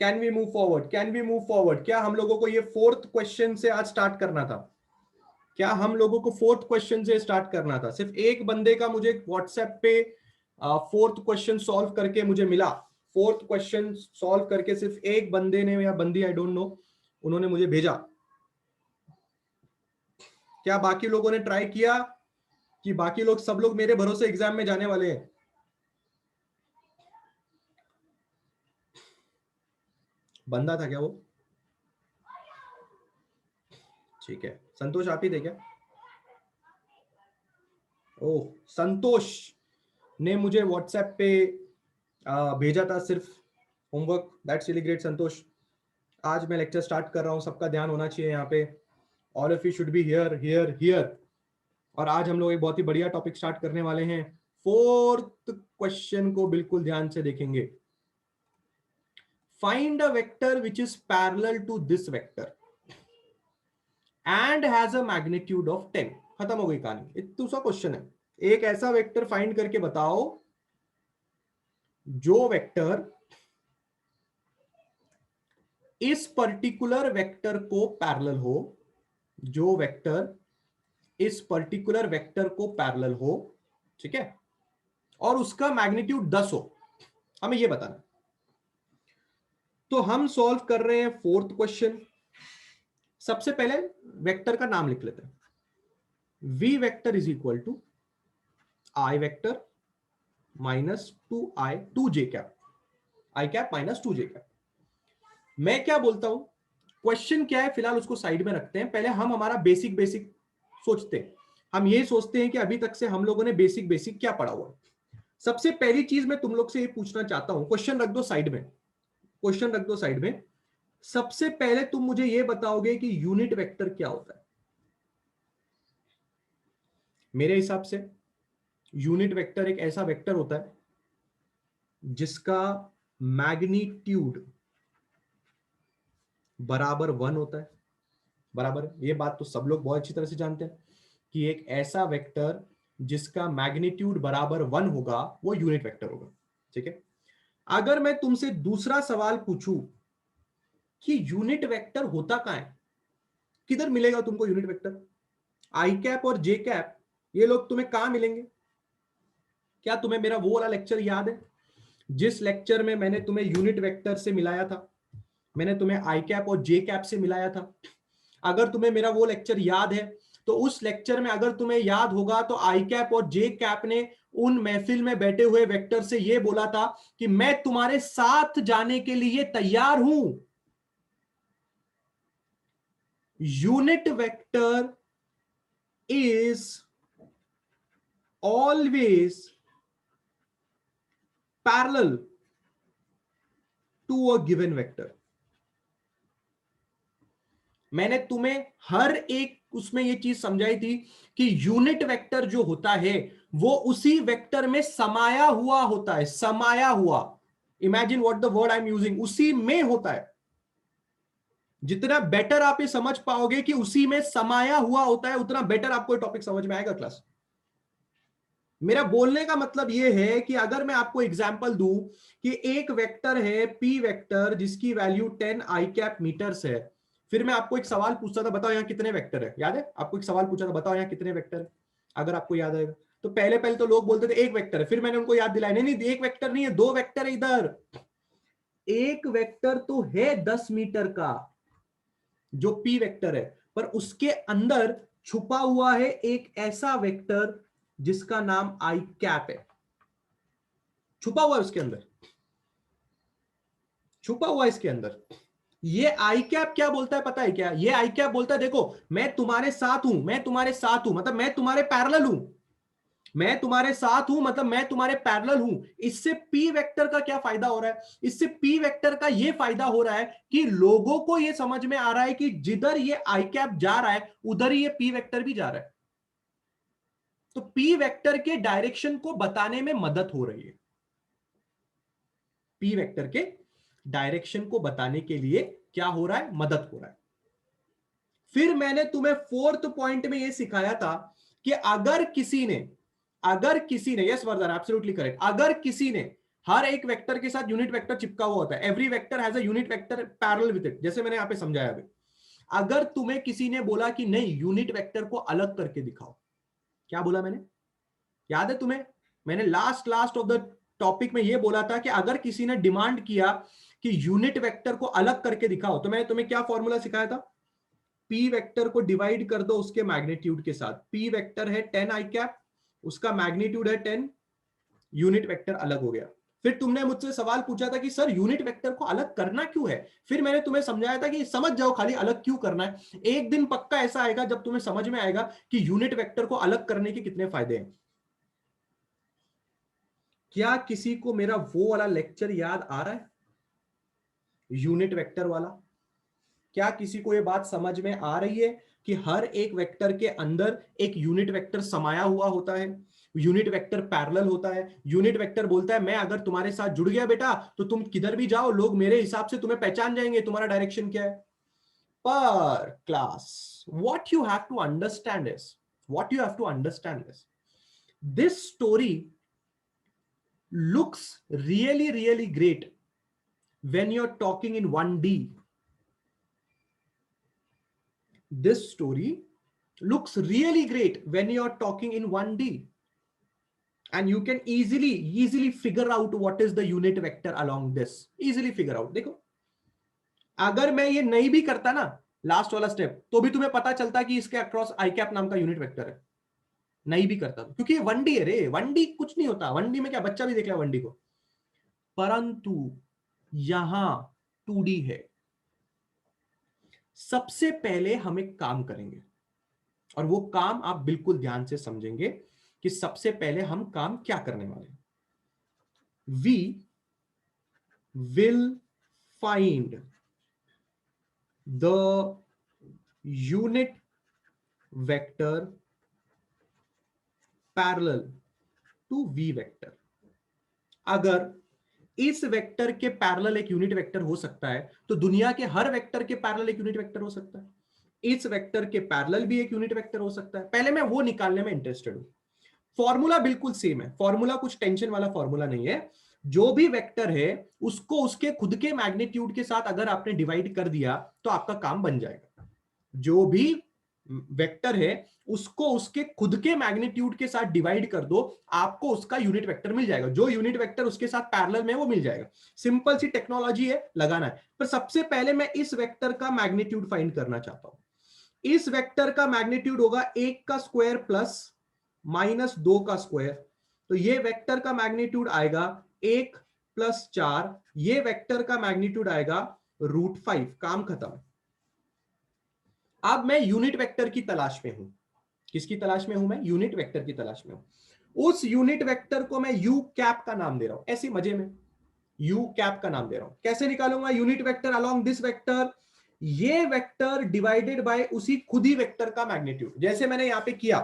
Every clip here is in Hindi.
Can we move forward, can we move forward? क्या हम लोगों को ये फोर्थ क्वेश्चन से आज स्टार्ट करना था? क्या हम लोगों को फोर्थ क्वेश्चन से स्टार्ट करना था? सिर्फ एक बंदे का मुझे व्हाट्सएप पे फोर्थ क्वेश्चन सॉल्व करके मुझे मिला। फोर्थ क्वेश्चन सॉल्व करके सिर्फ एक बंदे ने या बंदी, आई डोंट नो, उन्होंने मुझे भेजा। क्या बाकी लोगों ने ट्राई किया? कि बाकी लोग, सब लोग मेरे भरोसे एग्जाम में जाने वाले हैं? बंदा था क्या वो? ठीक है, संतोष आप ही थे क्या? ओह, संतोष ने मुझे व्हाट्सएप पे भेजा था सिर्फ होमवर्क। दैट्स रियली ग्रेट संतोष। आज मैं लेक्चर स्टार्ट कर रहा हूं, सबका ध्यान होना चाहिए यहाँ पे। All of you should be here here here. और आज हम लोग एक बहुत ही बढ़िया टॉपिक स्टार्ट करने वाले हैं। फोर्थ क्वेश्चन को बिल्कुल ध्यान से देखेंगे। Find a vector which is parallel to this vector and has a magnitude of 10। खत्म हो गई कहानी। ये दूसरा क्वेश्चन है। एक ऐसा वेक्टर फाइंड करके बताओ जो वेक्टर इस पर्टिकुलर वेक्टर को पैरेलल हो, जो वेक्टर इस पर्टिकुलर वेक्टर को पैरेलल हो, ठीक है, और उसका मैग्नीट्यूड 10 हो। हमें यह बताना। तो हम सॉल्व कर रहे हैं फोर्थ क्वेश्चन। सबसे पहले वेक्टर का नाम लिख लेते हैं। v vector is equal to i vector minus 2i 2j cap, i cap minus 2j cap. मैं क्या बोलता हूं, क्वेश्चन क्या है फिलहाल उसको साइड में रखते हैं। पहले हम हमारा बेसिक बेसिक सोचते हैं। हम ये सोचते हैं कि अभी तक से हम लोगों ने बेसिक बेसिक क्या पढ़ा हुआ। सबसे पहली चीज मैं तुम लोग से ये पूछना चाहता हूं, क्वेश्चन रख दो साइड में, क्वेश्चन रख दो साइड में। सबसे पहले तुम मुझे ये बताओगे कि यूनिट वेक्टर क्या होता है। मेरे हिसाब से यूनिट वेक्टर एक ऐसा वेक्टर होता है जिसका मैग्नीट्यूड बराबर 1 होता है। बराबर है, ये बात तो सब लोग बहुत अच्छी तरह से जानते हैं कि एक ऐसा वेक्टर जिसका मैग्नीट्यूड बराबर 1 होगा वो यूनिट वेक्टर होगा। ठीक है, अगर मैं तुमसे दूसरा सवाल पूछूं कि यूनिट वेक्टर होता कहां है, किधर मिलेगा तुमको यूनिट वेक्टर? आई कैप और जे कैप, ये लोग तुम्हें कहां मिलेंगे? क्या तुम्हें मेरा वो वाला लेक्चर याद है जिस लेक्चर में मैंने तुम्हें यूनिट वेक्टर से मिलाया था? मैंने तुम्हें आई कैप और जे कैप से मिलाया था। अगर तुम्हें मेरा वो लेक्चर याद है तो उस लेक्चर में अगर तुम्हें याद होगा तो आई कैप और जे कैप ने उन महफिल में बैठे हुए वेक्टर से यह बोला था कि मैं तुम्हारे साथ जाने के लिए तैयार हूं। Unit vector is always parallel to a given vector. मैंने तुम्हें हर एक उसमें यह चीज समझाई थी कि यूनिट वेक्टर जो होता है वो उसी वेक्टर में समाया हुआ होता है। समाया हुआ, imagine what the word I am using, उसी में होता है। जितना बेटर आप ये समझ पाओगे कि उसी में समाया हुआ होता है, उतना बेटर आपको टॉपिक समझ में आएगा क्लास। मेरा बोलने का मतलब यह है कि अगर मैं आपको एग्जांपल दूं कि एक वेक्टर है पी वेक्टर जिसकी वैल्यू 10 आई कैप मीटर्स है, फिर मैं आपको एक सवाल पूछता था, बताओ यहां कितने वेक्टर है? याद है आपको? एक सवाल पूछा था, बताओ यहां कितने वेक्टर है? अगर आपको याद आएगा तो पहले पहले तो लोग बोलते थे एक वेक्टर है, फिर मैंने उनको याद दिलाया नहीं नहीं एक वेक्टर नहीं है, 2 वेक्टर है। इधर एक वेक्टर तो है 10 मीटर का जो पी वेक्टर है, पर उसके अंदर छुपा हुआ है एक ऐसा वेक्टर जिसका नाम आई कैप है। छुपा हुआ है उसके अंदर, छुपा हुआ है इसके अंदर। ये आई कैप क्या बोलता है पता है क्या? ये आई कैप बोलता है देखो मैं तुम्हारे साथ हूं, मैं तुम्हारे साथ हूं मतलब मैं तुम्हारे पैरेलल हूं, मैं तुम्हारे साथ हूं मतलब मैं तुम्हारे पैरेलल हूं। इससे पी वेक्टर का क्या फायदा हो रहा है? इससे पी वेक्टर का यह फायदा हो रहा है कि लोगों को यह समझ में आ रहा है कि जिधर ये आई कैप जा रहा है उधर ही ये पी वेक्टर भी जा रहा है। तो पी वेक्टर के डायरेक्शन को बताने में मदद हो रही है। पी वेक्टर के डायरेक्शन को बताने के लिए क्या हो रहा है? मदद हो रहा है। फिर मैंने तुम्हें फोर्थ पॉइंट में यह सिखाया था कि अगर किसी ने यस वरदान एब्सोल्युटली करेक्ट, अगर किसी ने हर एक वेक्टर के साथ यूनिट वेक्टर चिपका हुआ होता है। Every vector has a unit vector parallel with it, जैसे मैंने यहां पे समझाया अभी। अगर तुम्हें किसी ने बोला कि नहीं यूनिट वेक्टर को अलग करके दिखाओ, क्या बोला मैंने, याद है तुम्हें? मैंने लास्ट ऑफ द टॉपिक में यह बोला था कि अगर किसी ने डिमांड किया कि यूनिट वेक्टर को अलग करके दिखाओ, तो मैंने तुम्हें क्या फॉर्मूला सिखाया था? पी वेक्टर को डिवाइड कर दो उसके मैग्नीट्यूड के साथ। पी वेक्टर है 10 आई कैप, उसका मैग्नीट्यूड है 10, यूनिट वेक्टर अलग हो गया। फिर तुमने मुझसे सवाल पूछा था कि सर यूनिट वेक्टर को अलग करना क्यों है? फिर मैंने तुम्हें समझाया था कि समझ जाओ खाली अलग क्यों करना है। एक दिन पक्का ऐसा आएगा जब तुम्हें समझ में आएगा कि यूनिट वेक्टर को अलग करने के कितने फायदे हैं। क्या किसी को मेरा वो वाला लेक्चर याद आ रहा है, यूनिट वेक्टर वाला? क्या किसी को यह बात समझ में आ रही है कि हर एक वेक्टर के अंदर एक यूनिट वेक्टर समाया हुआ होता है, यूनिट वेक्टर पैरेलल होता है। यूनिट वेक्टर बोलता है मैं अगर तुम्हारे साथ जुड़ गया बेटा तो तुम किधर भी जाओ लोग मेरे हिसाब से तुम्हें पहचान जाएंगे, तुम्हारा डायरेक्शन क्या है। पर class, what you have to understand is, what you have to understand is this story looks really great when you're talking in 1D. This story looks really great when you're talking in 1D, and you can easily figure out what is the unit vector along this. Easily figure out. देखो अगर मैं ये नहीं भी करता ना लास्ट वाला स्टेप, तो भी तुम्हें पता चलता कि इसके अक्रॉस आई कैप नाम का यूनिट वेक्टर है। नहीं भी करता तो, क्योंकि ये 1D है रे, 1D कुछ नहीं होता। 1D में क्या, बच्चा भी देख लिया 1D को। परंतु यहां 2D है। सबसे पहले हम एक काम करेंगे, और वो काम आप बिल्कुल ध्यान से समझेंगे कि सबसे पहले हम काम क्या करने वाले हैं। We will find the unit vector parallel to V vector. अगर इस वेक्टर के पैरेलल एक यूनिट वेक्टर हो सकता है, तो दुनिया के हर वेक्टर के पैरेलल एक यूनिट वेक्टर हो सकता है। इस वेक्टर के पैरेलल भी एक यूनिट वेक्टर हो सकता है। पहले मैं वो निकालने में इंटरेस्टेड हूं। फॉर्मूला बिल्कुल सेम है, फॉर्मूला कुछ टेंशन वाला फॉर्मूला नहीं है। जो भी वेक्टर है उसको उसके खुद के मैग्नीट्यूड के साथ अगर आपने डिवाइड कर दिया तो आपका काम बन जाएगा। जो भी वेक्टर है उसको उसके खुद के मैग्नीट्यूड के साथ डिवाइड कर दो, आपको उसका यूनिट वेक्टर मिल जाएगा। जो यूनिट वेक्टर उसके साथ पैरेलल में वो मिल जाएगा। सिंपल सी टेक्नोलॉजी है, लगाना है। पर सबसे पहले मैं इस वेक्टर का मैग्नीट्यूड फाइंड करना चाहता हूं। इस वेक्टर का मैग्नीट्यूड होगा 1 का स्क्वायर प्लस माइनस 2 का स्क्वायर। तो ये वेक्टर का मैग्नीट्यूड आएगा 1 प्लस 4। ये वेक्टर का मैग्नीट्यूड आएगा √5। काम खत्म। अब मैं यूनिट वेक्टर की तलाश में हूं। किसकी तलाश में हूं मैं? यूनिट वेक्टर की तलाश में हूं। उस यूनिट वेक्टर को मैं यू कैप का नाम दे रहा हूं, ऐसे मजे में यू कैप का नाम दे रहा हूं। कैसे निकालूंगा unit vector along this vector? ये वेक्टर डिवाइडेड बाय उसी खुद ही वेक्टर का मैग्नीट्यूड। जैसे मैंने यहां पे किया,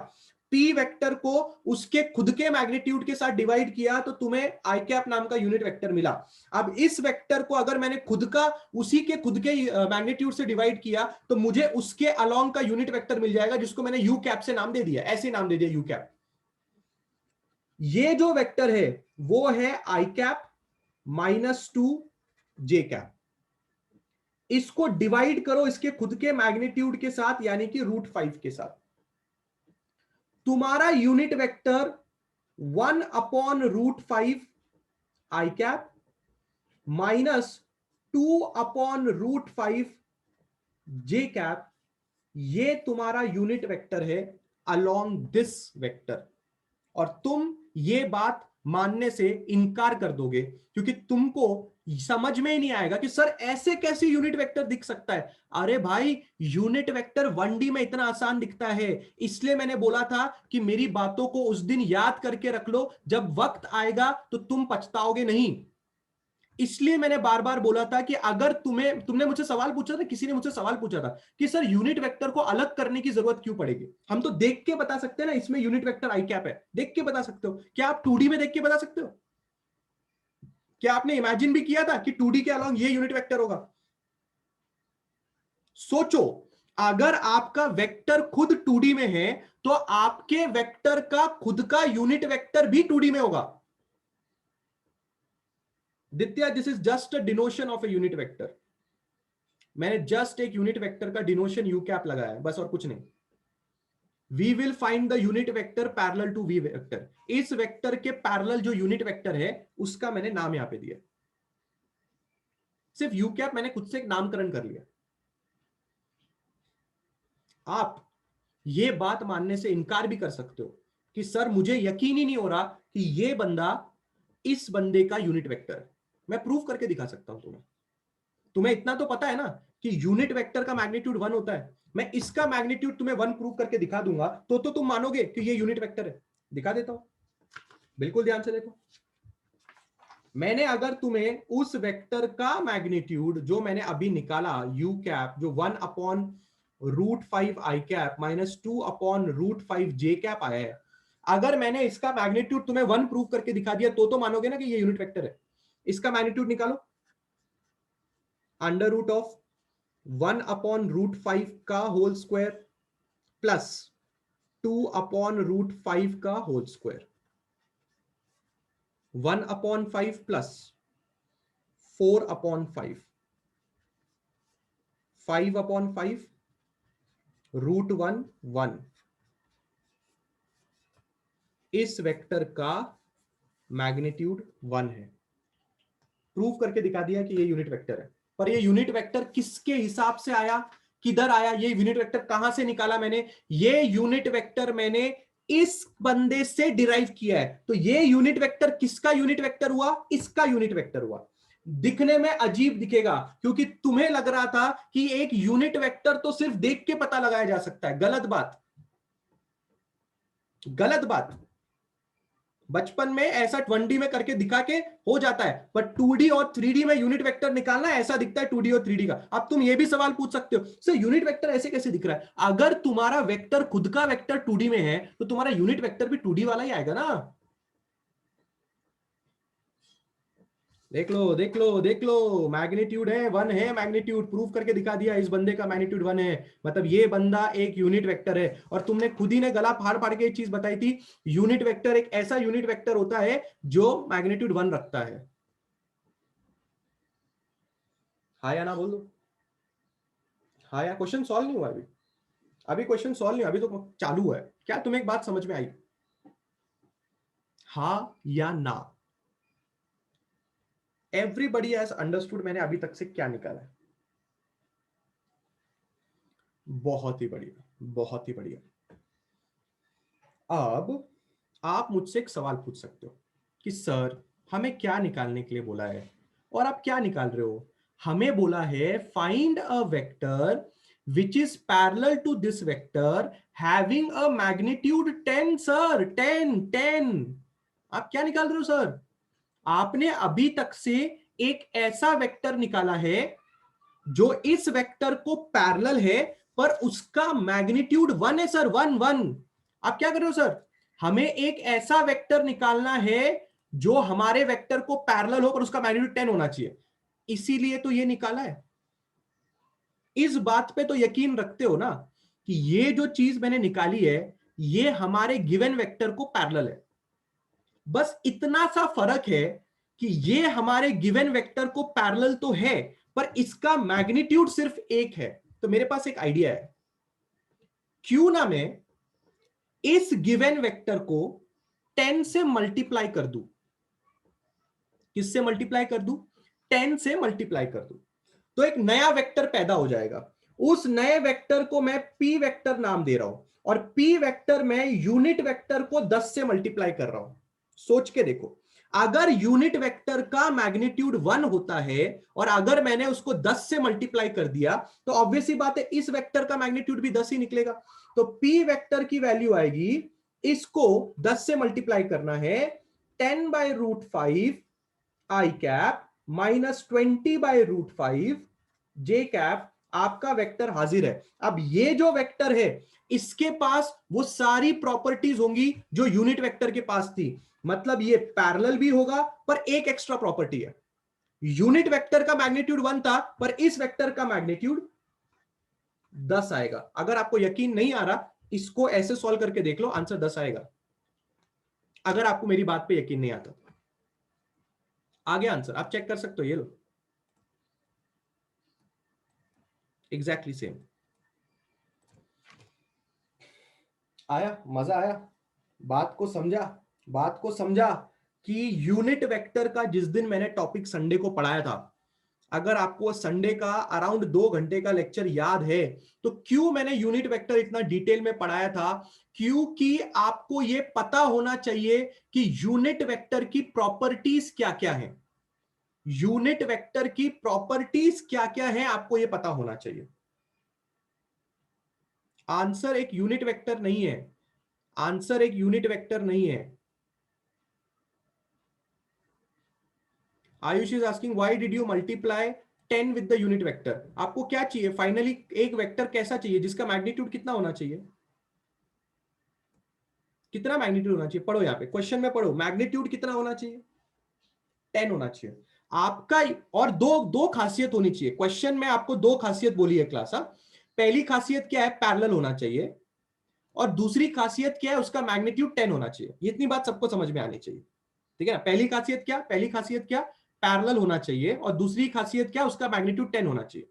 पी वेक्टर को उसके खुद के मैग्नीट्यूड के साथ डिवाइड किया तो तुम्हें आई कैप नाम का यूनिट वेक्टर मिला। अब इस वेक्टर को अगर मैंने खुद का उसी के खुद के मैग्नीट्यूड से डिवाइड किया तो मुझे उसके अलोंग का यूनिट वेक्टर मिल जाएगा, जिसको मैंने यू कैप से नाम दे दिया। ऐसे नाम दे दिया यू कैप। ये जो वेक्टर है वो है आई कैप -2 जे कैप। इसको डिवाइड करो इसके खुद के मैग्नीट्यूड के साथ, यानी कि √5 के साथ। तुम्हारा यूनिट वेक्टर 1/√5 आई कैप -2/√5 जे कैप, ये तुम्हारा यूनिट वेक्टर है अलोंग दिस वेक्टर। और तुम ये बात मानने से इनकार कर दोगे क्योंकि तुमको समझ में ही नहीं आएगा कि सर ऐसे कैसे यूनिट वेक्टर दिख सकता है। अरे भाई, यूनिट वेक्टर 1D में इतना आसान दिखता है। इसलिए मैंने बोला था कि मेरी बातों को उस दिन याद करके रख लो, जब वक्त आएगा तो तुम पछताओगे नहीं। इसलिए मैंने बार बार बोला था कि अगर तुमने मुझसे सवाल पूछा था, किसी ने मुझसे सवाल पूछा था कि सर यूनिट वेक्टर को अलग करने की जरूरत क्यों पड़ेगी? हम तो देख के बता सकते हैं ना, इसमें यूनिट वेक्टर आई कैप है, देख के बता सकते हो। क्या आप 2D में देख के बता सकते हो? क्या आपने इमेजिन भी किया था कि 2D के अलोंग ये यूनिट वेक्टर होगा? सोचो, अगर आपका वेक्टर खुद 2D में है तो आपके वेक्टर का खुद का यूनिट वेक्टर भी 2D में होगा। दित्या, this is just a डिनोशन of a unit vector. मैंने जस्ट एक यूनिट वेक्टर का डिनोशन यू कैप लगाया है, बस और कुछ नहीं। We will find the unit vector parallel to V vector. इस वेक्टर के पैरेलल जो यूनिट वेक्टर है उसका मैंने नाम यहां पे दिया। सिर्फ यू कैप मैंने खुद से एक नामकरण कर लिया। आप ये बात मानने से इनकार भी कर सकते हो कि सर मुझे यकीन ही नहीं हो रहा कि ये बंदा इस बंदे का यूनिट वेक्टर है। मैं प्रूव करके दिखा सकता हूं तुम्हें। तुम्हें इतना तो पता है ना कि यूनिट वेक्टर का मैग्नीट्यूड 1 होता है। मैं इसका मैग्नीट्यूड तुम्हें 1 प्रूव करके दिखा दूंगा तो तुम मानोगे कि ये यूनिट वेक्टर है। दिखा देता हूं, बिल्कुल ध्यान से देखो। मैंने अगर तुम्हें उस वेक्टर का मैग्नीट्यूड जो मैंने अभी निकाला यू कैप, जो 1/√5 आई कैप माइनस 2/√5 जे कैप आया है, अगर मैंने इसका मैग्नीट्यूड तुम्हें 1 प्रूव करके दिखा दिया तो मानोगे ना कि ये यूनिट वेक्टर है। इसका मैग्नीट्यूड निकालो, अंडर रूट ऑफ 1/√5 का होल स्क्वायर प्लस 2/√5 का होल स्क्वायर। 1/5 प्लस 4/5, 5/5 √1 1। इस वेक्टर का मैग्नीट्यूड 1 है। प्रूव करके दिखा दिया कि ये यूनिट वेक्टर है। पर ये यूनिट वेक्टर किसके हिसाब से आया, किधर आया, ये यूनिट वेक्टर कहां से निकाला मैंने? ये यूनिट वेक्टर मैंने इस बंदे से डिराइव किया है। तो ये यूनिट वेक्टर किसका यूनिट वेक्टर हुआ? इसका यूनिट वेक्टर हुआ। दिखने में अजीब दिखेगा क्योंकि तुम्हें लग रहा था कि एक यूनिट वेक्टर तो सिर्फ देख के पता लगाया जा सकता है। गलत बात, गलत बात। बचपन में ऐसा 1D में करके दिखा के हो जाता है, पर 2D और 3D में यूनिट वेक्टर निकालना ऐसा दिखता है 2D और 3D का। अब तुम ये भी सवाल पूछ सकते हो, सर यूनिट वेक्टर ऐसे कैसे दिख रहा है? अगर तुम्हारा वेक्टर खुद का वेक्टर 2D में है तो तुम्हारा यूनिट वेक्टर भी 2D वाला ही आएगा ना। देख लो देख लो देख लो, मैग्नीट्यूड है 1 है, मैग्नीट्यूड प्रूफ करके दिखा दिया। इस बंदे का मैग्नीट्यूड 1 है, मतलब ये बंदा एक यूनिट वेक्टर है। और तुमने खुद ही ने गला फाड़ फाड़ के एक चीज बताई थी, यूनिट वेक्टर एक ऐसा यूनिट वेक्टर होता है जो मैग्नीट्यूड 1 रखता है। हाँ या ना बोल दो। हाँ या, क्वेश्चन सॉल्व नहीं हुआ अभी। अभी क्वेश्चन सॉल्व नहीं, अभी तो चालू हुआ है। क्या तुम्हें एक बात समझ में आई? हाँ या ना? एवरीबडी हैज अंडरस्टूड मैंने अभी तक से क्या निकाला है? बहुत ही बढ़िया, बहुत ही बढ़िया। अब आप मुझसे एक सवाल पूछ सकते हो कि सर हमें क्या निकालने के लिए बोला है और आप क्या निकाल रहे हो? हमें बोला है find a vector which is parallel to this vector having a magnitude 10। Sir 10। आप क्या निकाल रहे हो सर? आपने अभी तक से एक ऐसा वेक्टर निकाला है जो इस वेक्टर को पैरेलल है पर उसका मैग्नीट्यूड 1 है सर। 1 आप क्या कर रहे हो सर? हमें एक ऐसा वेक्टर निकालना है जो हमारे वेक्टर को पैरेलल हो पर उसका मैग्नीट्यूड 10 होना चाहिए, इसीलिए तो ये निकाला है। इस बात पे तो यकीन रखते हो ना कि ये जो चीज मैंने निकाली है ये हमारे गिवन वेक्टर को पैरेलल है। बस इतना सा फर्क है कि ये हमारे गिवन वेक्टर को पैरेलल तो है पर इसका मैग्नीट्यूड सिर्फ 1 है। तो मेरे पास एक आइडिया है, क्यों ना मैं इस गिवन वेक्टर को 10 से मल्टीप्लाई कर दूं। किससे मल्टीप्लाई कर दूं? 10 से मल्टीप्लाई कर दूं तो एक नया वेक्टर पैदा हो जाएगा। उस नए वेक्टर को मैं पी वेक्टर नाम दे रहा हूं और पी वेक्टर में यूनिट वेक्टर को 10 से मल्टीप्लाई कर रहा हूं। सोच के देखो, अगर यूनिट वेक्टर का मैग्नीट्यूड 1 होता है और अगर मैंने उसको 10 से मल्टीप्लाई कर दिया तो ऑब्वियस ही बात है इस वेक्टर का मैग्नीट्यूड भी 10 ही निकलेगा। तो पी वेक्टर की वैल्यू आएगी, इसको 10 से मल्टीप्लाई करना है, 10/√5 आई कैप माइनस 20/√5 जे कैप। आपका वेक्टर हाजिर है। अब ये जो वेक्टर है इसके पास वो सारी प्रॉपर्टीज होंगी जो यूनिट वेक्टर के पास थी, मतलब ये पैरेलल भी होगा पर एक एक्स्ट्रा प्रॉपर्टी है, यूनिट वेक्टर का मैग्नीट्यूड 1 था पर इस वेक्टर का मैग्नीट्यूड 10 आएगा। अगर आपको यकीन नहीं आ रहा इसको ऐसे सॉल्व करके देख लो, आंसर 10 आएगा। अगर आपको मेरी बात पे यकीन नहीं आता, आगे आंसर आप चेक कर सकते हो, ये लो एग्जैक्टली सेम। आया, मजा आया, बात को समझा, बात को समझा कि यूनिट वेक्टर का जिस दिन मैंने टॉपिक संडे को पढ़ाया था, अगर आपको संडे का अराउंड 2 घंटे का लेक्चर याद है, तो क्यों मैंने यूनिट वेक्टर इतना डिटेल में पढ़ाया था? क्योंकि आपको यह पता होना चाहिए कि यूनिट वेक्टर की प्रॉपर्टीज क्या क्या है। यूनिट वेक्टर की प्रॉपर्टीज क्या क्या है आपको यह पता होना चाहिए। आंसर एक यूनिट वेक्टर नहीं है, आंसर एक यूनिट वेक्टर नहीं है। Ayush is asking why did you multiply 10 with the unit vector. आपको क्या चाहिए फाइनली? एक वेक्टर कैसा चाहिए जिसका मैग्नीट्यूड कितना होना चाहिए? कितना मैग्नीट्यूड होना चाहिए? पढ़ो, यहां पे क्वेश्चन में पढ़ो, मैग्नीट्यूड कितना होना चाहिए? 10 होना चाहिए आपका। और दो दो खासियत होनी चाहिए क्वेश्चन में, आपको दो खासियत बोली है क्लास। पहली खासियत क्या है? पैरेलल होना चाहिए। और दूसरी खासियत क्या है? उसका मैग्नीट्यूड 10 होना चाहिए। ये इतनी बात सबको समझ में आनी चाहिए, ठीक है ना? पहली खासियत क्या? पहली खासियत क्या? पैरेलल होना चाहिए। और दूसरी खासियत क्या? उसका मैग्नीट्यूड 10 होना चाहिए।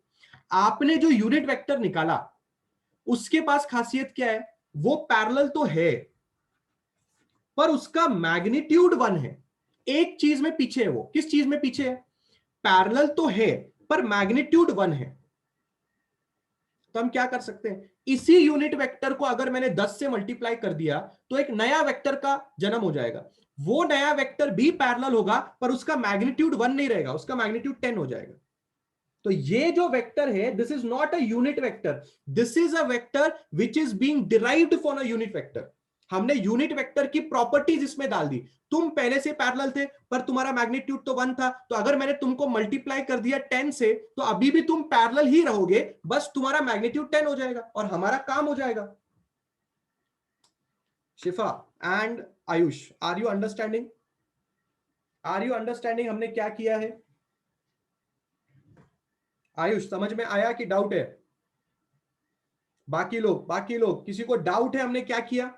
आपने जो यूनिट वेक्टर निकाला उसके पास खासियत क्या है? वो पैरेलल तो है पर उसका मैग्नीट्यूड 1 है। एक चीज में पीछे है। वो किस चीज में पीछे है? पैरेलल तो है पर मैग्नीट्यूड 1 है। तो हम क्या कर सकते हैं? इसी यूनिट वेक्टर को अगर मैंने 10 से मल्टीप्लाई कर दिया तो एक नया वेक्टर का जन्म हो जाएगा। वो नया वेक्टर भी पैरेलल होगा पर उसका मैग्नीट्यूड 1 नहीं रहेगा, उसका मैग्नीट्यूड 10 हो जाएगा। तो ये जो वेक्टर है, this is not a unit vector, this is a vector which is being derived from a unit vector. हमने यूनिट वेक्टर की प्रॉपर्टीज इसमें डाल दी। तुम पहले से पैरेलल थे पर तुम्हारा मैग्नीट्यूड तो 1 था, तो अगर मैंने तुमको मल्टीप्लाई कर दिया 10 से तो अभी भी तुम पैरेलल ही रहोगे, बस तुम्हारा मैग्नीट्यूड 10 हो जाएगा और हमारा काम हो जाएगा। Shifa and Ayush, are you understanding? Are you understanding हमने क्या किया है? आयुष समझ में आया कि डाउट है? बाकी लोग किसी को डाउट है हमने क्या किया?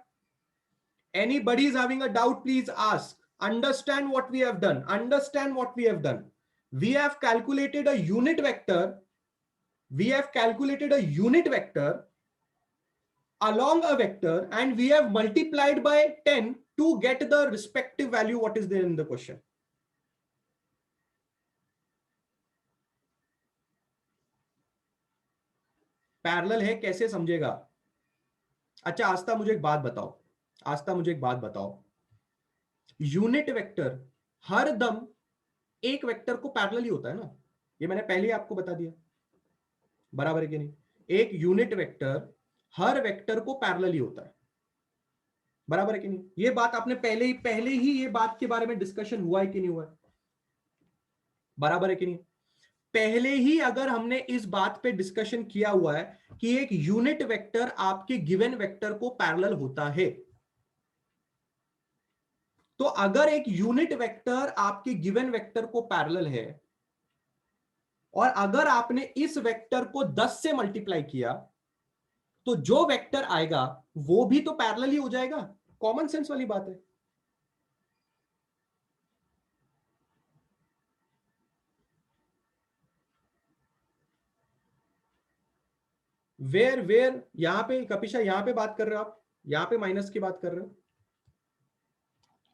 Anybody is having a doubt, please ask. Understand what we have done. Understand what we have done. We have calculated a unit vector. We have calculated a unit vector along a vector and we have multiplied by 10 to get the respective value what is there in the question. Parallel है, कैसे समझेगा? अच्छा आस्था मुझे एक बात बताओ, आस्था मुझे एक बात बताओ, यूनिट वेक्टर हर दम एक वेक्टर को पैरेलल ही होता है ना? ये मैंने पहले ही आपको बता दिया, बराबर है कि नहीं? एक यूनिट वेक्टर हर वेक्टर को पैरेलल ही होता है, बराबर है कि नहीं? ये बात आपने पहले ही ये बात के बारे में डिस्कशन हुआ है कि नहीं हुआ है? बराबर है कि नहीं? पहले ही अगर हमने इस बात पे डिस्कशन किया हुआ है कि एक यूनिट वेक्टर आपके गिवन वेक्टर को पैरेलल होता है। तो अगर एक यूनिट वेक्टर आपके गिवन वेक्टर को पैरेलल है और अगर आपने इस वेक्टर को 10 से मल्टीप्लाई किया तो जो वेक्टर आएगा वो भी तो पैरेलल ही हो जाएगा। कॉमन सेंस वाली बात है। वेयर यहां पे कपिशा, यहां पे बात कर रहे हो आप, यहां पे माइनस की बात कर रहे हो।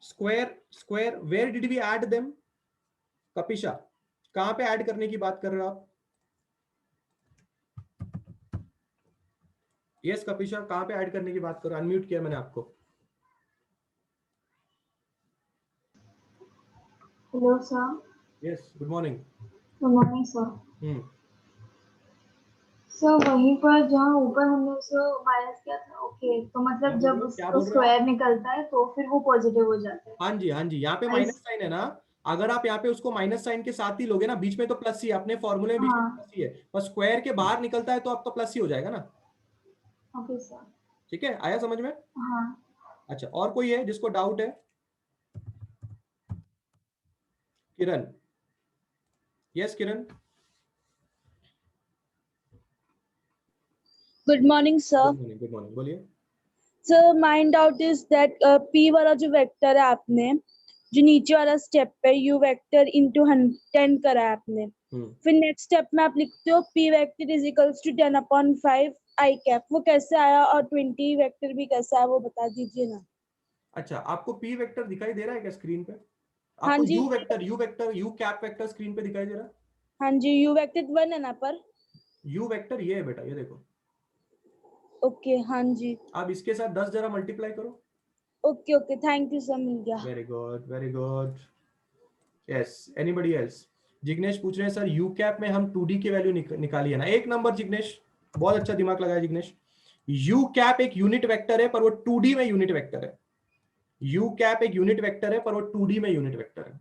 Square where did we add them? कपिशा कहां पे ऐड करने की बात कर रहे हो आप? यस कपिशा कहां पे ऐड करने की बात कर रहे हो? अनम्यूट किया मैंने आपको। Hello sir. Yes good morning. Good morning sir. Hmm, sir वहीं पर जहाँ ऊपर हमने उसे माइनस किया था, ओके, तो क्या मतलब बोल रहे जब हो, क्या उसको बोल रहे हो आप? स्क्वायर निकलता है तो फिर वो पॉजिटिव हो जाता है। हाँ जी हाँ जी, यहाँ पे माइनस साइन है ना। अगर आप यहाँ पे उसको माइनस साइन के साथ ही लोगे ना, बीच में तो प्लस ही है, अपने फॉर्मूले में बीच में हाँ। प्लस ही है, पर स्क्वायर के बाहर निकलता है तो आपका प्लस ही हो जाएगा ना। Okay sir. ठीक है, आया समझ में? हाँ। अच्छा और कोई है जिसको डाउट है? Kiran, yes Kiran. Good morning sir. Good morning बोलिए। Sir mind out is that P वाला जो वेक्टर है आपने, जो नीचे वाला स्टेप है u वेक्टर इंटू 10 करा है आपने, फिर नेक्स्ट स्टेप में आप लिखते हो p vector is equals to 10/5 i cap, वो कैसे आया और 20 वेक्टर भी कैसे आया वो बता दीजिए ना। अच्छा, आपको p वेक्टर दिखाई दे रहा है क्या स्क्रीन पे? हाँ आपको जी, u कैप वेक्टर स्क्रीन पे दिखाई दे रहा है? हाँ जी, u वेक्टर 1 है ना पर। u वेक्टर ये है बेटा, ये देखो। ओके, हाँ जी। आप इसके साथ 10 जरा मल्टीप्लाई करो। Okay okay, thank you sir, मिल गया। Very good, very good. Yes, anybody else? Jignesh पूछ रहे हैं सर यू कैप में हम 2D की वैल्यू निकाली है ना। एक नंबर जिग्नेश, बहुत अच्छा दिमाग लगाया जिग्नेश। यू कैप एक यूनिट वेक्टर है पर वो 2D में यूनिट वेक्टर है। यू कैप एक यूनिट वेक्टर है पर वो 2D में यूनिट वेक्टर है।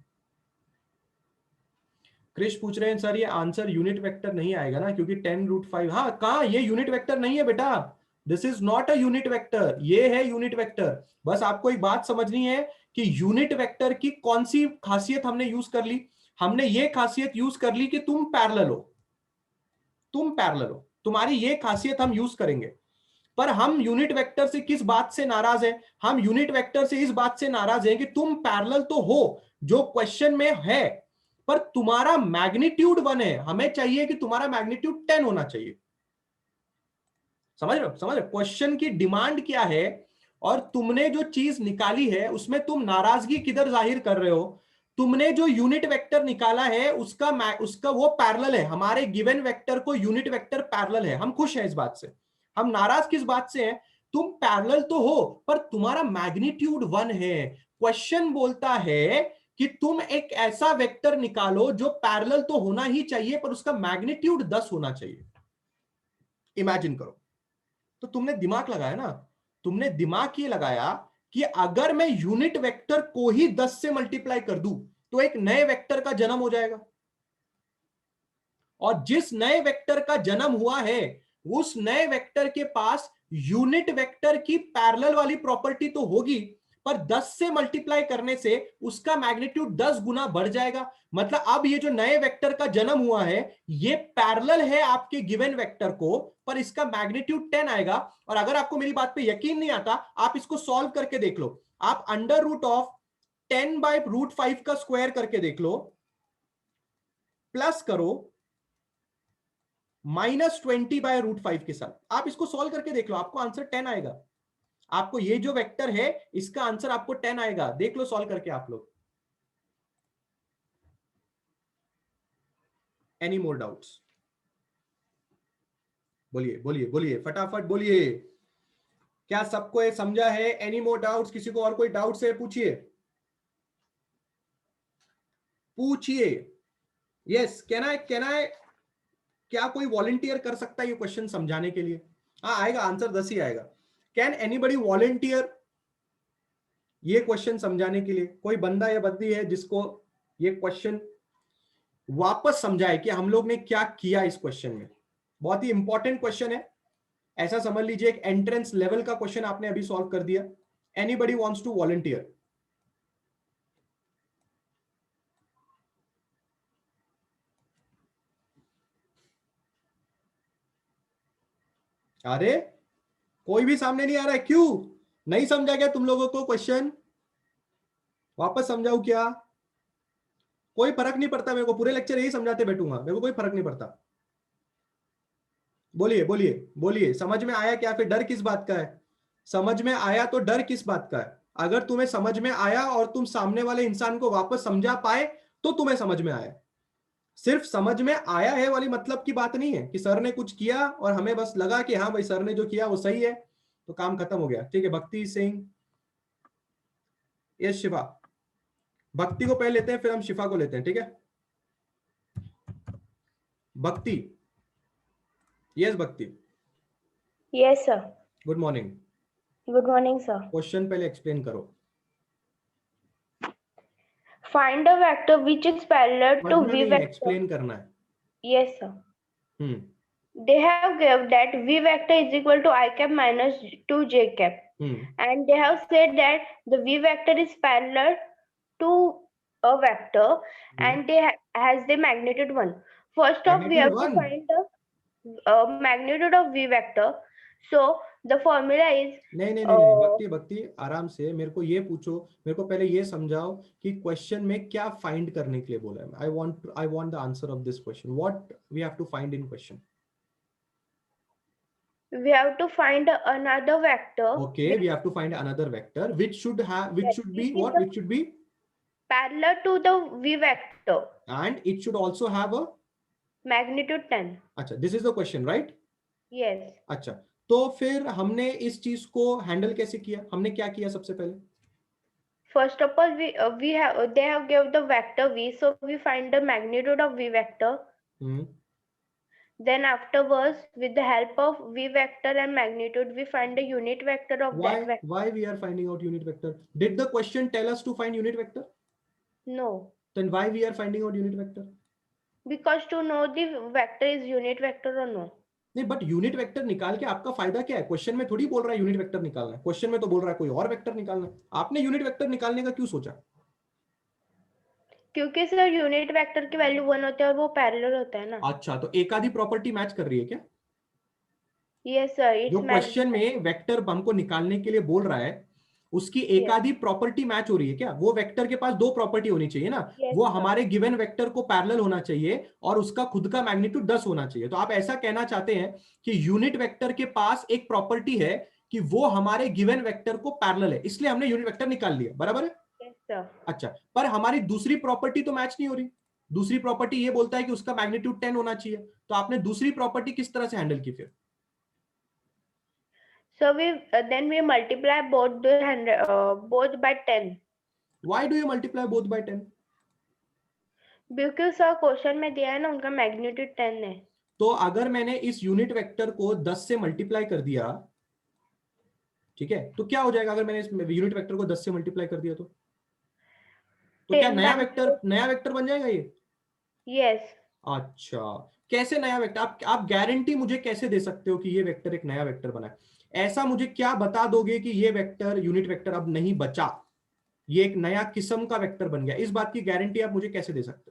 क्रिश पूछ रहे हैं सर ये आंसर यूनिट वेक्टर नहीं आएगा ना, क्योंकि 10√5। हाँ, कहां, ये यूनिट वेक्टर नहीं है बेटा, this is not a unit vector, ये है यूनिट वेक्टर। बस आपको एक बात समझनी है कि यूनिट वेक्टर की कौन सी खासियत हमने यूज कर ली। हमने ये खासियत यूज कर ली कि तुम पैरेलल हो, तुम पैरेलल हो, तुम्हारी ये खासियत हम यूज करेंगे। पर हम यूनिट वेक्टर से किस बात से नाराज हैं? हम यूनिट वेक्टर से इस बात से नाराज हैं कि तुम पैरेलल तो हो जो क्वेश्चन में है, पर तुम्हारा मैग्नीट्यूड 1 है, हमें चाहिए कि तुम्हारा मैग्नीट्यूड 10 होना चाहिए। समझ रहे हो? समझ रहे हो क्वेश्चन की डिमांड क्या है? और तुमने जो चीज निकाली है उसमें तुम नाराजगी किधर जाहिर कर रहे हो? तुमने जो यूनिट वेक्टर निकाला है उसका वो पैरेलल है, हमारे गिवन वेक्टर को यूनिट वेक्टर पैरेलल है। हम खुश हैं इस बात से। हम नाराज किस बात से हैं? तुम पैरेलल तो हो पर तुम्हारा मैग्नीट्यूड 1 है। क्वेश्चन बोलता है कि तुम एक ऐसा वेक्टर निकालो जो पैरेलल तो होना ही चाहिए पर उसका मैग्नीट्यूड 10 होना चाहिए। इमेजिन करो। तो तुमने दिमाग लगाया ना, तुमने दिमाग ये लगाया कि अगर मैं यूनिट वेक्टर को ही 10 से मल्टीप्लाई कर दूं तो एक नए वेक्टर का जन्म हो जाएगा, और जिस नए वेक्टर का जन्म हुआ है उस नए वेक्टर के पास यूनिट वेक्टर की पैरेलल वाली प्रॉपर्टी तो होगी, पर 10 से मल्टीप्लाई करने से उसका मैग्नीट्यूड 10 गुना बढ़ जाएगा। मतलब अब ये जो नए वेक्टर का जन्म हुआ है ये पैरेलल है आपके गिवन वेक्टर को, पर इसका मैग्नीट्यूड 10 आएगा। और अगर आपको मेरी बात पे यकीन नहीं आता, आप इसको सॉल्व करके देख लो। आप अंडर रूट ऑफ 10/√5 का स्क्वायर करके देख लो, प्लस करो -20/√5 के साथ। आप इसको सॉल्व करके देख लो, आपको आंसर 10 आएगा। आपको ये जो वेक्टर है इसका आंसर आपको 10 आएगा। देख लो सॉल्व करके आप लोग। Any more doubts? बोलिए बोलिए बोलिए, फटाफट बोलिए। क्या सबको ये समझा है? Any more doubts? किसी को और कोई डाउट्स है? पूछिए पूछिए। यस, कैन आई क्या कोई वॉलंटियर कर सकता है ये क्वेश्चन समझाने के लिए? हाँ आएगा, आंसर 10 ही आएगा। कैन एनीबडी वॉलंटियर ये क्वेश्चन समझाने के लिए? कोई बंदा या बंदी है जिसको ये क्वेश्चन वापस समझाए कि हम लोग ने क्या किया इस क्वेश्चन में? बहुत ही इंपॉर्टेंट क्वेश्चन है, ऐसा समझ लीजिए एक एंट्रेंस लेवल का क्वेश्चन आपने अभी सॉल्व कर दिया। Anybody wants to volunteer? अरे कोई भी सामने नहीं आ रहा है, क्यों? नहीं समझा क्या तुम लोगों को क्वेश्चन? वापस समझाऊं क्या? कोई फर्क नहीं पड़ता मेरे को, पूरे लेक्चर यही समझाते बैठूंगा, मेरे को कोई फर्क नहीं पड़ता। बोलिए बोलिए बोलिए, समझ में आया क्या? फिर डर किस बात का है? समझ में आया तो डर किस बात का है? अगर तुम्हें समझ में आया और तुम सामने वाले इंसान को वापस समझा पाए तो तुम्हें समझ में आया। सिर्फ समझ में आया है वाली मतलब की बात नहीं है कि सर ने कुछ किया और हमें बस लगा कि हाँ भाई सर ने जो किया वो सही है तो काम खत्म हो गया। ठीक है, भक्ति सिंह, यस शिफा। भक्ति को पहले लेते हैं फिर हम शिफा को लेते हैं, ठीक है? Bhakti, yes Bhakti. Yes sir. Good morning. Good morning sir. Question पहले एक्सप्लेन करो। Find a vector which is parallel to v vector. Explain करना है। Yes sir. They have given that v vector is equal to I cap minus 2j cap, and they have said that the v vector is parallel to a vector and they has the magnitude 1. First off, we have to find the magnitude of v vector. So the formula is नहीं भक्ति आराम से मेरे को ये पूछो, मेरे को पहले ये समझाओ कि क्वेश्चन में क्या फाइंड करने के लिए बोला है. I want the answer of this question. What we have to find in question. we have to find another vector. Okay, we have to find another vector which should be what? Which should be parallel to the v vector and it should also have a magnitude 10. अच्छा, this is the question, right? Yes. अच्छा, तो फिर हमने इस चीज को हैंडल कैसे किया? हमने क्या किया सबसे पहले? First of all, they have given the vector v, so we find the magnitude of v vector. Then afterwards, with the help of v vector and magnitude, we find the unit vector of that vector. Why we are finding out unit vector? Did the question tell us to find unit vector? No. Then why we are finding out unit vector? Because to know the vector is unit vector or no. नहीं, बट यूनिट वेक्टर निकाल के आपका फायदा क्या है? क्वेश्चन में थोड़ी बोल रहा है यूनिट वेक्टर निकालना है, क्वेश्चन में तो बोल रहा है कोई और वेक्टर निकालना है. आपने यूनिट वेक्टर निकालने का क्यों सोचा? क्योंकि सर यूनिट वेक्टर की वैल्यू 1 होती है और वो पैरेलल होता है ना. अच्छा, तो एक आधी प्रॉपर्टी मैच कर रही है क्या? Yes sir. जो क्वेश्चन में वेक्टर हमको निकालने के लिए बोल रहा है उसकी एक आधी प्रॉपर्टी मैच हो रही है क्या? वो वेक्टर के पास 2 प्रॉपर्टी होनी चाहिए ना. वो हमारे गिवन वेक्टर को पैरेलल होना चाहिए और उसका खुद का मैग्नीट्यूड 10 होना चाहिए. तो आप ऐसा कहना चाहते हैं कि यूनिट वेक्टर के पास एक प्रॉपर्टी है कि वो हमारे गिवन वेक्टर को पैरेलल है, इसलिए हमने यूनिट वेक्टर निकाल लिया. बराबर है? अच्छा, पर हमारी दूसरी प्रॉपर्टी तो मैच नहीं हो रही. दूसरी प्रॉपर्टी ये बोलता है कि उसका मैग्नीट्यूड 10 होना चाहिए. तो आपने दूसरी प्रॉपर्टी किस तरह से हैंडल की फिर? So then we multiply both by 10. Why do you multiply both by 10? Because sir question में दिया है ना उनका मैग्नीट्यूड 10 है. तो अगर मैंने इस यूनिट वेक्टर को 10 से मल्टीप्लाई कर दिया, ठीक है, तो क्या हो जाएगा? अगर मैंने इस यूनिट वेक्टर को 10 से मल्टीप्लाई कर दिया तो क्या नया वेक्टर बन जाएगा ये? यस. अच्छा, कैसे नया वेक्टर? आप गारंटी मुझे कैसे दे सकते हो कि ये वेक्टर एक नया वेक्टर बना है? ऐसा मुझे क्या बता दोगे कि ये वेक्टर यूनिट वेक्टर अब नहीं बचा, ये एक नया किस्म का वेक्टर बन गया? इस बात की गारंटी आप मुझे कैसे दे सकते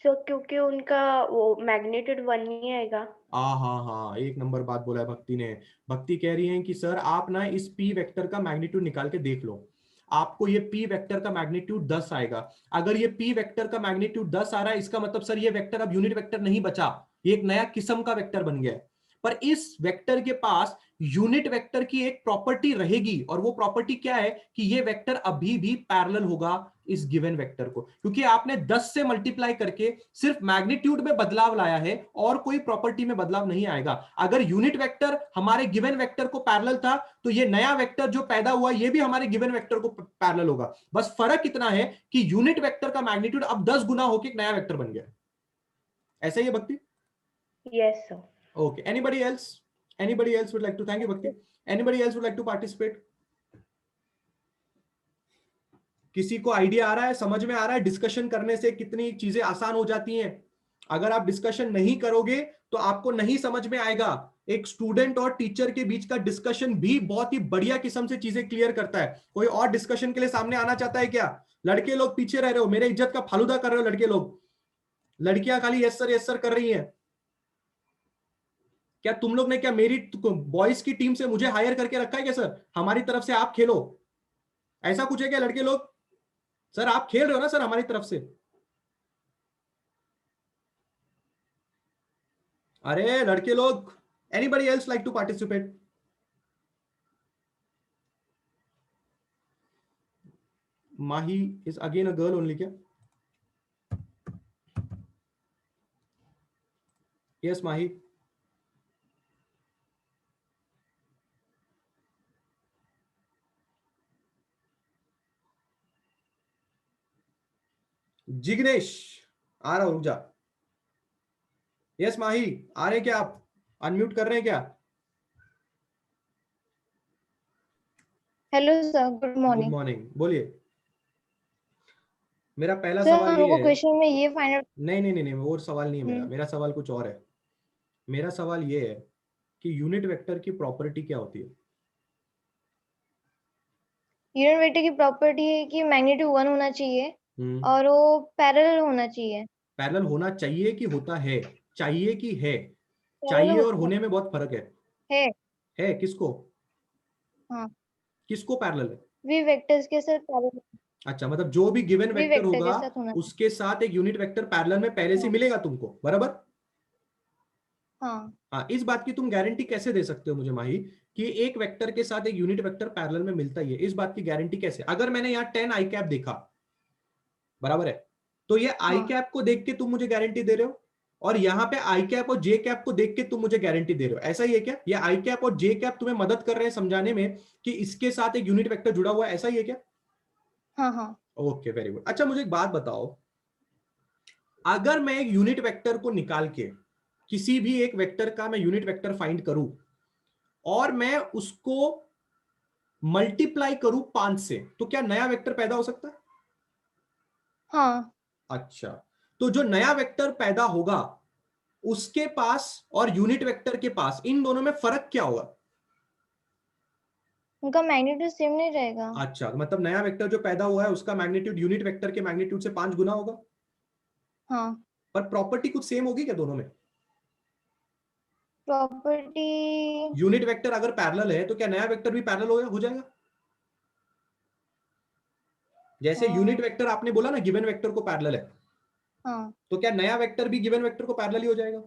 हो? क्योंकि उनका वो मैग्नीट्यूड 1 नहीं आएगा. हाँ, एक नंबर बात बोला है भक्ति ने. भक्ति कह रही है कि सर आप ना इस पी वेक्टर का मैग्नीट्यूड निकाल के देख लो, आपको ये पी वेक्टर का मैग्नीट्यूड 10 आएगा. अगर ये पी वेक्टर का मैग्नीट्यूड 10 आ रहा है, इसका मतलब सर ये वेक्टर अब यूनिट वेक्टर नहीं बचा, ये एक नया किस्म का वेक्टर बन गया. पर इस वेक्टर के पास यूनिट वेक्टर की एक प्रॉपर्टी रहेगी, और वो प्रॉपर्टी क्या है कि ये वेक्टर अभी भी पैरेलल होगा इस गिवन वेक्टर को, क्योंकि आपने 10 से मल्टीप्लाई करके सिर्फ मैग्नीट्यूड में बदलाव लाया है और कोई प्रॉपर्टी में बदलाव नहीं आएगा. अगर यूनिट वेक्टर हमारे गिवन वेक्टर को पैरेलल था तो ये नया वेक्टर जो पैदा हुआ ये भी हमारे गिवन वेक्टर को पैरेलल होगा. बस फर्क इतना है कि यूनिट वेक्टर का मैग्नीट्यूड अब 10 गुना होकर एक नया वेक्टर बन गया. ऐसा ही है Bhakti? Yes sir. Okay. Anybody else would like to? Thank you, Bhakti. Anybody else would like to participate? किसी को आइडिया आ रहा है, समझ में आ रहा है डिस्कशन करने से कितनी चीजें आसान हो जाती हैं? अगर आप डिस्कशन नहीं करोगे तो आपको नहीं समझ में आएगा. एक स्टूडेंट और टीचर के बीच का डिस्कशन भी बहुत ही बढ़िया किस्म से चीजें क्लियर करता है. कोई और डिस्कशन के लिए सामने आना चाहता है क्या? लड़के लोग पीछे रह रहे हो, मेरे इज्जत का फालूदा कर रहे हो लड़के लोग. लड़कियां खाली यस सर कर रही हैं. क्या तुम लोग ने क्या मेरी बॉयज की टीम से मुझे हायर करके रखा है क्या? सर हमारी तरफ से आप खेलो, ऐसा कुछ है क्या लड़के लोग? सर आप खेल रहे हो ना सर हमारी तरफ से? अरे लड़के लोग, anybody else like to participate? Mahi is again a girl only क्या? यस माही. जिग्नेश आ रहा हूं, रुक जा. यस माही, आ रहे क्या आप? अनम्यूट कर रहे हैं क्या? Hello sir, good morning. Good morning, बोलिए. मेरा पहला सर सवाल ये है. क्वेश्चन में ये फाइंड आउट. नहीं, वो सवाल नहीं है मेरा सवाल कुछ और है. मेरा सवाल ये है कि यूनिट वेक्टर की प्रॉपर्टी क्या होती है? यूनिट वेक्टर की प्रॉपर्टी है कि मैग्नीट्यूड 1 होना चाहिए और वो पैरेलल होना चाहिए. पैरेलल होना चाहिए कि होता है? चाहिए कि है? चाहिए और होने में बहुत फर्क है. है किसको? हाँ, किसको पैरेलल है? v वेक्टर्स के साथ पैरेलल। अच्छा, मतलब जो भी गिवन v वेक्टर वेक्टर के होगा साथ होना चाहिए। उसके साथ एक यूनिट वेक्टर पैरेलल में पहले से हाँ। मिलेगा तुमको, बराबर? हाँ, हाँ, इस बात की तुम गारंटी कैसे दे सकते हो मुझे माही कि एक वेक्टर के साथ एक यूनिट वेक्टर पैरेलल में मिलता ही है? इस बात की गारंटी कैसे? अगर मैंने यहाँ 10 आई कैप देखा, बराबर है, तो ये आई हाँ। कैप को देख के तुम मुझे गारंटी दे रहे हो, और यहाँ पे आई कैप और जे कैप को देख के तुम मुझे गारंटी दे रहे हो, ऐसा ही है क्या? ये आई कैप और जे कैप तुम्हें मदद कर रहे हैं समझाने में कि इसके साथ एक यूनिट वेक्टर जुड़ा हुआ है, ऐसा ही है क्या? हाँ, हाँ। Okay, very good. अच्छा, मुझे एक बात बताओ, अगर मैं एक यूनिट वेक्टर को निकाल के किसी भी एक वेक्टर का मैं यूनिट वेक्टर फाइंड करूं और मैं उसको मल्टीप्लाई करूं 5 से, तो क्या नया वेक्टर पैदा हो सकता है? हाँ। अच्छा, तो जो नया वेक्टर पैदा होगा उसके पास और यूनिट वेक्टर के पास, इन दोनों में फर्क क्या होगा? उनका मैग्नीट्यूड सेम नहीं रहेगा। अच्छा, मतलब नया वेक्टर जो पैदा हुआ है उसका मैग्नीट्यूड यूनिट वेक्टर के मैग्नीट्यूड से 5 गुना होगा। हाँ। पर प्रॉपर्टी कुछ सेम होगी क्या दोनों में? प्रॉपर्टी। यूनिट वेक्टर अगर पैरेलल है तो क्या नया वेक्टर भी पैरेलल हो जाएगा? जैसे यूनिट वेक्टर आपने बोला ना गिवन वेक्टर को पैरेलल है, हाँ। तो क्या नया वेक्टर भी गिवन वेक्टर को पैरेलल ही हो जाएगा?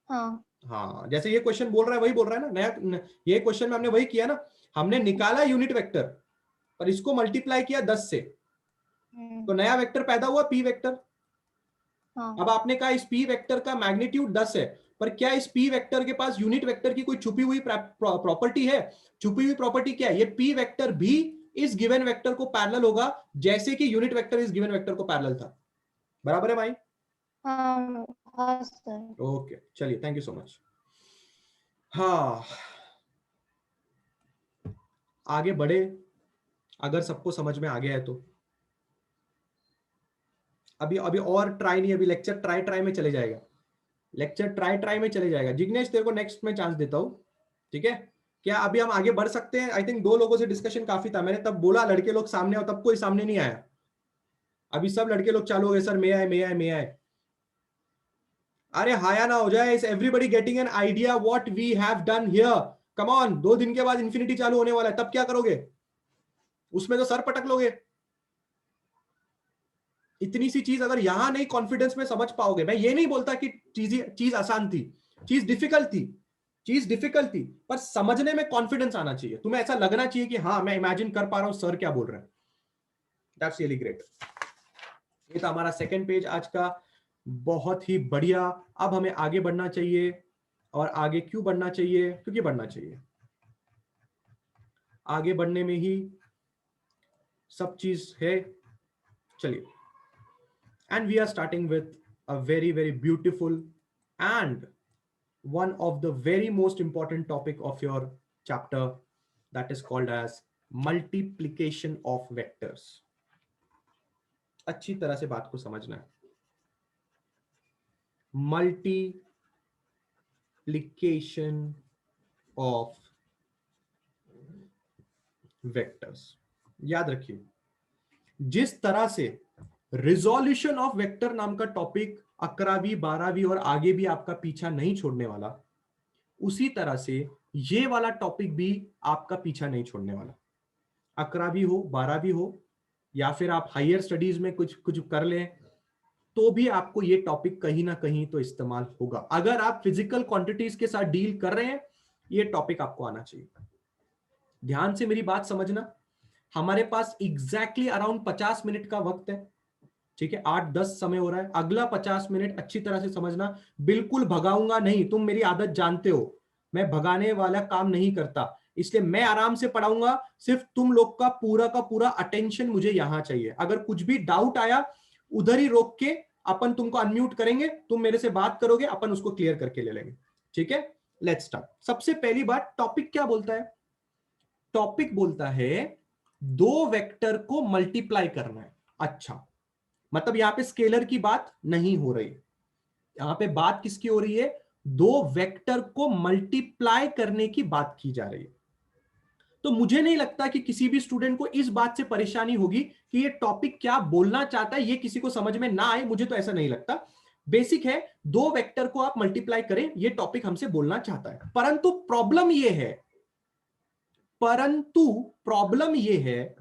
हाँ। हाँ, जैसे ये क्वेश्चन बोल रहा है वही बोल रहा है ना, नया ये क्वेश्चन में हमने वही किया ना, हमने निकाला यूनिट वेक्टर पर इसको मल्टीप्लाई किया 10 से, तो नया वेक्टर पैदा हुआ पी वेक्टर। हाँ। अब आपने कहा इस पी वेक्टर का मैग्नीट्यूड 10 है, पर क्या इस पी वेक्टर के पास यूनिट वेक्टर की कोई छुपी हुई प्रॉपर्टी है? छुपी हुई प्रॉपर्टी क्या है? ये पी वेक्टर भी इस गिवन वेक्टर को पैरेलल होगा जैसे कि यूनिट वेक्टर इस गिवन वेक्टर को पैरेलल था, बराबर है भाई? हाँ। हाँ सर। ओके, चलिए, थैंक यू सो मच। हाँ, आगे बढ़े, अगर सबको समझ में आ गया है तो। अभी और ट्राई नहीं, अभी लेक्चर ट्राई में चले जाएगा, लेक्चर ट्राई में चले जाएगा। जिग्नेश, तेरे को नेक्स्ट में चांस देता हूं, ठीक है? क्या अभी हम आगे बढ़ सकते हैं? आई थिंक 2 लोगों से डिस्कशन काफी था, मैंने तब बोला लड़के लोग सामने आओ, तब कोई सामने नहीं आया। अभी सब लड़के लोग चालू हो गए, सर मे आए। अरे हाया ना हो जाए, is everybody getting an idea what we have done here? Come on, 2 दिन के बाद इन्फिनिटी चालू होने वाला है, तब क्या करोगे? उसमें तो सर पटक लोगे। इतनी सी चीज अगर यहां नहीं कॉन्फिडेंस में समझ पाओगे, मैं ये नहीं बोलता कि चीज आसान थी, चीज डिफिकल्ट थी, पर समझने में कॉन्फिडेंस आना चाहिए, तुम्हें ऐसा लगना चाहिए कि हाँ मैं इमेजिन कर पा रहा हूं सर क्या बोल रहे हैं। That's really great. ये था हमारा सेकंड पेज आज का, बहुत ही बढ़िया। अब हमें आगे बढ़ना चाहिए, और आगे क्यों बढ़ना चाहिए? क्योंकि बढ़ना चाहिए, आगे बढ़ने में ही सब चीज है। चलिए, and we are starting with a very beautiful and one of the very most important topic of your chapter, that is called as multiplication of vectors। अच्छी तरह से बात को समझना है, multiplication of vectors। याद रखिए, जिस तरह से रिजोल्यूशन ऑफ वेक्टर नाम का टॉपिक 11वीं 12वीं और आगे भी आपका पीछा नहीं छोड़ने वाला, उसी तरह से ये वाला टॉपिक भी आपका पीछा नहीं छोड़ने वाला। 11वीं हो 12वीं हो या फिर आप हायर स्टडीज में कुछ कर लें, तो भी आपको ये टॉपिक कहीं ना कहीं तो इस्तेमाल होगा। अगर आप फिजिकल क्वांटिटीज के साथ डील कर रहे हैं, ये टॉपिक आपको आना चाहिए। ध्यान से मेरी बात समझना, हमारे पास एग्जैक्टली अराउंड 50 मिनट का वक्त है, ठीक है? 8-10 समय हो रहा है, अगला 50 मिनट अच्छी तरह से समझना, बिल्कुल भगाऊंगा नहीं, तुम मेरी आदत जानते हो, मैं भगाने वाला काम नहीं करता, इसलिए मैं आराम से पढ़ाऊंगा, सिर्फ तुम लोग का पूरा अटेंशन मुझे यहां चाहिए। अगर कुछ भी डाउट आया, उधर ही रोक के अपन तुमको अनम्यूट करेंगे, तुम मेरे से बात करोगे, अपन उसको क्लियर करके ले लेंगे, ठीक है? Let's start. सबसे पहली बात, टॉपिक क्या बोलता है? टॉपिक बोलता है 2 वेक्टर को मल्टीप्लाई करना है। अच्छा, मतलब यहां पे स्केलर की बात नहीं हो रही, यहां पे बात किसकी हो रही है? 2 वेक्टर को मल्टीप्लाई करने की बात की जा रही है। तो मुझे नहीं लगता कि किसी भी स्टूडेंट को इस बात से परेशानी होगी कि ये टॉपिक क्या बोलना चाहता है, ये किसी को समझ में ना आए, मुझे तो ऐसा नहीं लगता। बेसिक है, दो वेक्टर को आप मल्टीप्लाई करें, ये टॉपिक हमसे बोलना चाहता है। परंतु प्रॉब्लम ये है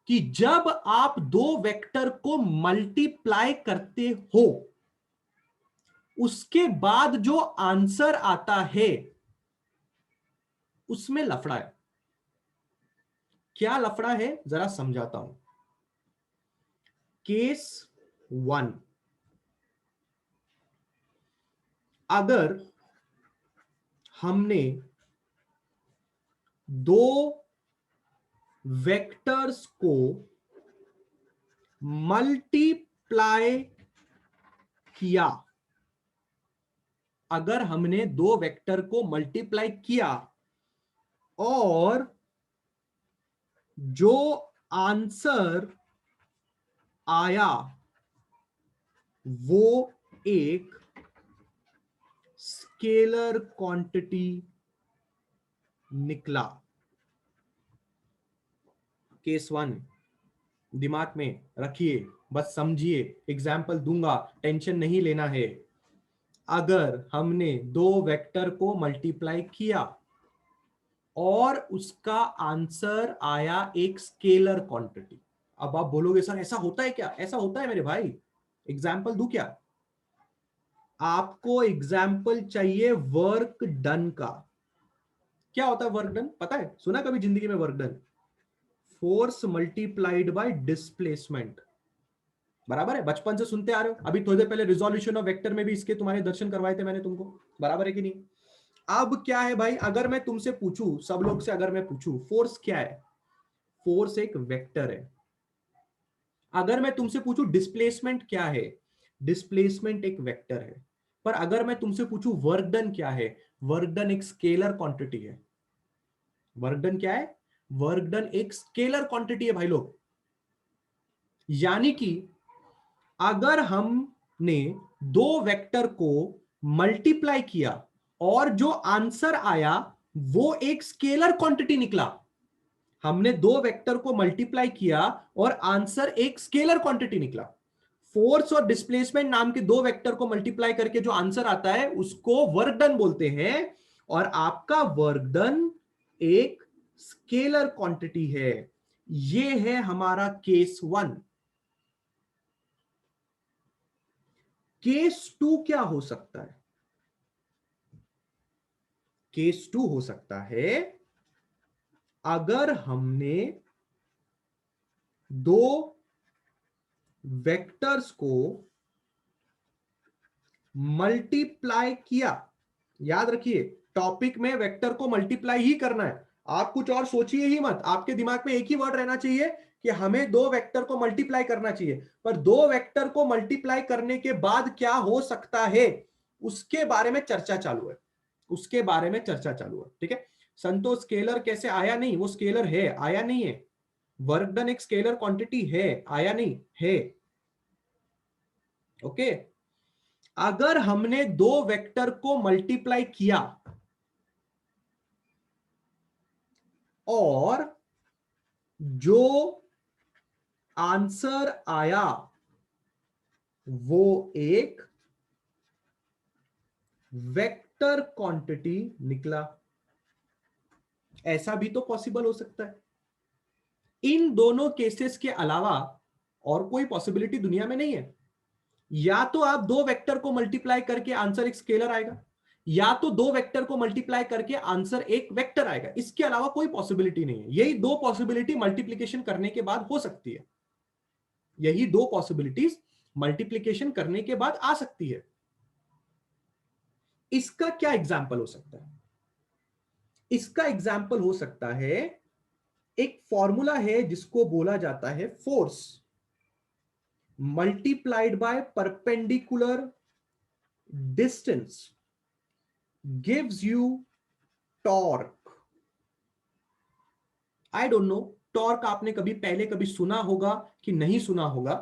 कि जब आप दो वेक्टर को मल्टीप्लाई करते हो, उसके बाद जो आंसर आता है उसमें लफड़ा है। क्या लफड़ा है जरा समझाता हूं। केस 1, अगर हमने दो वेक्टर्स को मल्टीप्लाई किया, अगर हमने दो वेक्टर को मल्टीप्लाई किया और जो आंसर आया वो एक स्केलर क्वांटिटी निकला। केस 1 दिमाग में रखिए, बस समझिए, एग्जाम्पल दूंगा, टेंशन नहीं लेना है। अगर हमने दो वेक्टर को मल्टीप्लाई किया और उसका आंसर आया एक स्केलर क्वांटिटी। अब आप बोलोगे सर ऐसा होता है क्या? ऐसा होता है मेरे भाई। एग्जाम्पल दूं क्या? आपको एग्जाम्पल चाहिए वर्क डन का। क्या होता है वर्क डन? पता है? सुना कभी जिंदगी में work done? Force multiplied by displacement. बराबर है? बचपन से सुनते आ रहे हो। अभी थोड़ी देर पहले रिजोल्यूशन ऑफ वेक्टर में भी इसके तुम्हारे दर्शन करवाए थे मैंने तुमको। बराबर है कि नहीं? अब क्या है भाई, अगर मैं तुमसे पूछूं, सब लोग से अगर मैं पूछूं फोर्स क्या है, फोर्स एक वेक्टर है। अगर मैं तुमसे पूछूं डिस्प्लेसमेंट क्या है, डिस्प्लेसमेंट एक वेक्टर है। पर अगर मैं तुमसे पूछूं वर्क डन क्या है, वर्क डन एक स्केलर क्वांटिटी है। वर्क डन क्या है? वर्क डन एक स्केलर क्वांटिटी है भाई लोग। यानी कि अगर हमने दो वेक्टर को मल्टीप्लाई किया और जो आंसर आया वो एक स्केलर क्वांटिटी निकला। हमने दो वेक्टर को मल्टीप्लाई किया और आंसर एक स्केलर क्वांटिटी निकला। फोर्स और डिस्प्लेसमेंट नाम के दो वेक्टर को मल्टीप्लाई करके जो आंसर आता है उसको वर्क डन बोलते हैं। और आपका वर्क डन एक स्केलर क्वांटिटी है। ये है हमारा केस 1। केस 2 क्या हो सकता है? केस 2 हो सकता है अगर हमने दो वेक्टर्स को मल्टीप्लाई किया। याद रखिए टॉपिक में वेक्टर को मल्टीप्लाई ही करना है, आप कुछ और सोचिए ही मत। आपके दिमाग में एक ही वर्ड रहना चाहिए कि हमें दो वेक्टर को मल्टीप्लाई करना चाहिए। पर दो वेक्टर को मल्टीप्लाई करने के बाद क्या हो सकता है उसके बारे में चर्चा चालू है। उसके बारे में चर्चा चालू है। ठीक है? संतोष स्केलर कैसे आया? नहीं, वो स्केलर है, आया नहीं है। वर्क डन एक स्केलर क्वांटिटी है, आया नहीं है। ओके? अगर हमने दो वेक्टर को मल्टीप्लाई किया और जो आंसर आया वो एक वेक्टर क्वांटिटी निकला, ऐसा भी तो पॉसिबल हो सकता है। इन दोनों केसेस के अलावा और कोई पॉसिबिलिटी दुनिया में नहीं है। या तो आप दो वेक्टर को मल्टीप्लाई करके आंसर एक स्केलर आएगा, या तो दो वेक्टर को मल्टीप्लाई करके आंसर एक वेक्टर आएगा। इसके अलावा कोई पॉसिबिलिटी नहीं है। यही दो पॉसिबिलिटी मल्टीप्लिकेशन करने के बाद हो सकती है। यही दो पॉसिबिलिटीज मल्टीप्लिकेशन करने के बाद आ सकती है। इसका क्या एग्जाम्पल हो सकता है? इसका एग्जाम्पल हो सकता है, एक फॉर्मूला है जिसको बोला जाता है force multiplied by perpendicular distance gives you torque. I don't know torque आपने कभी पहले कभी सुना होगा कि नहीं सुना होगा,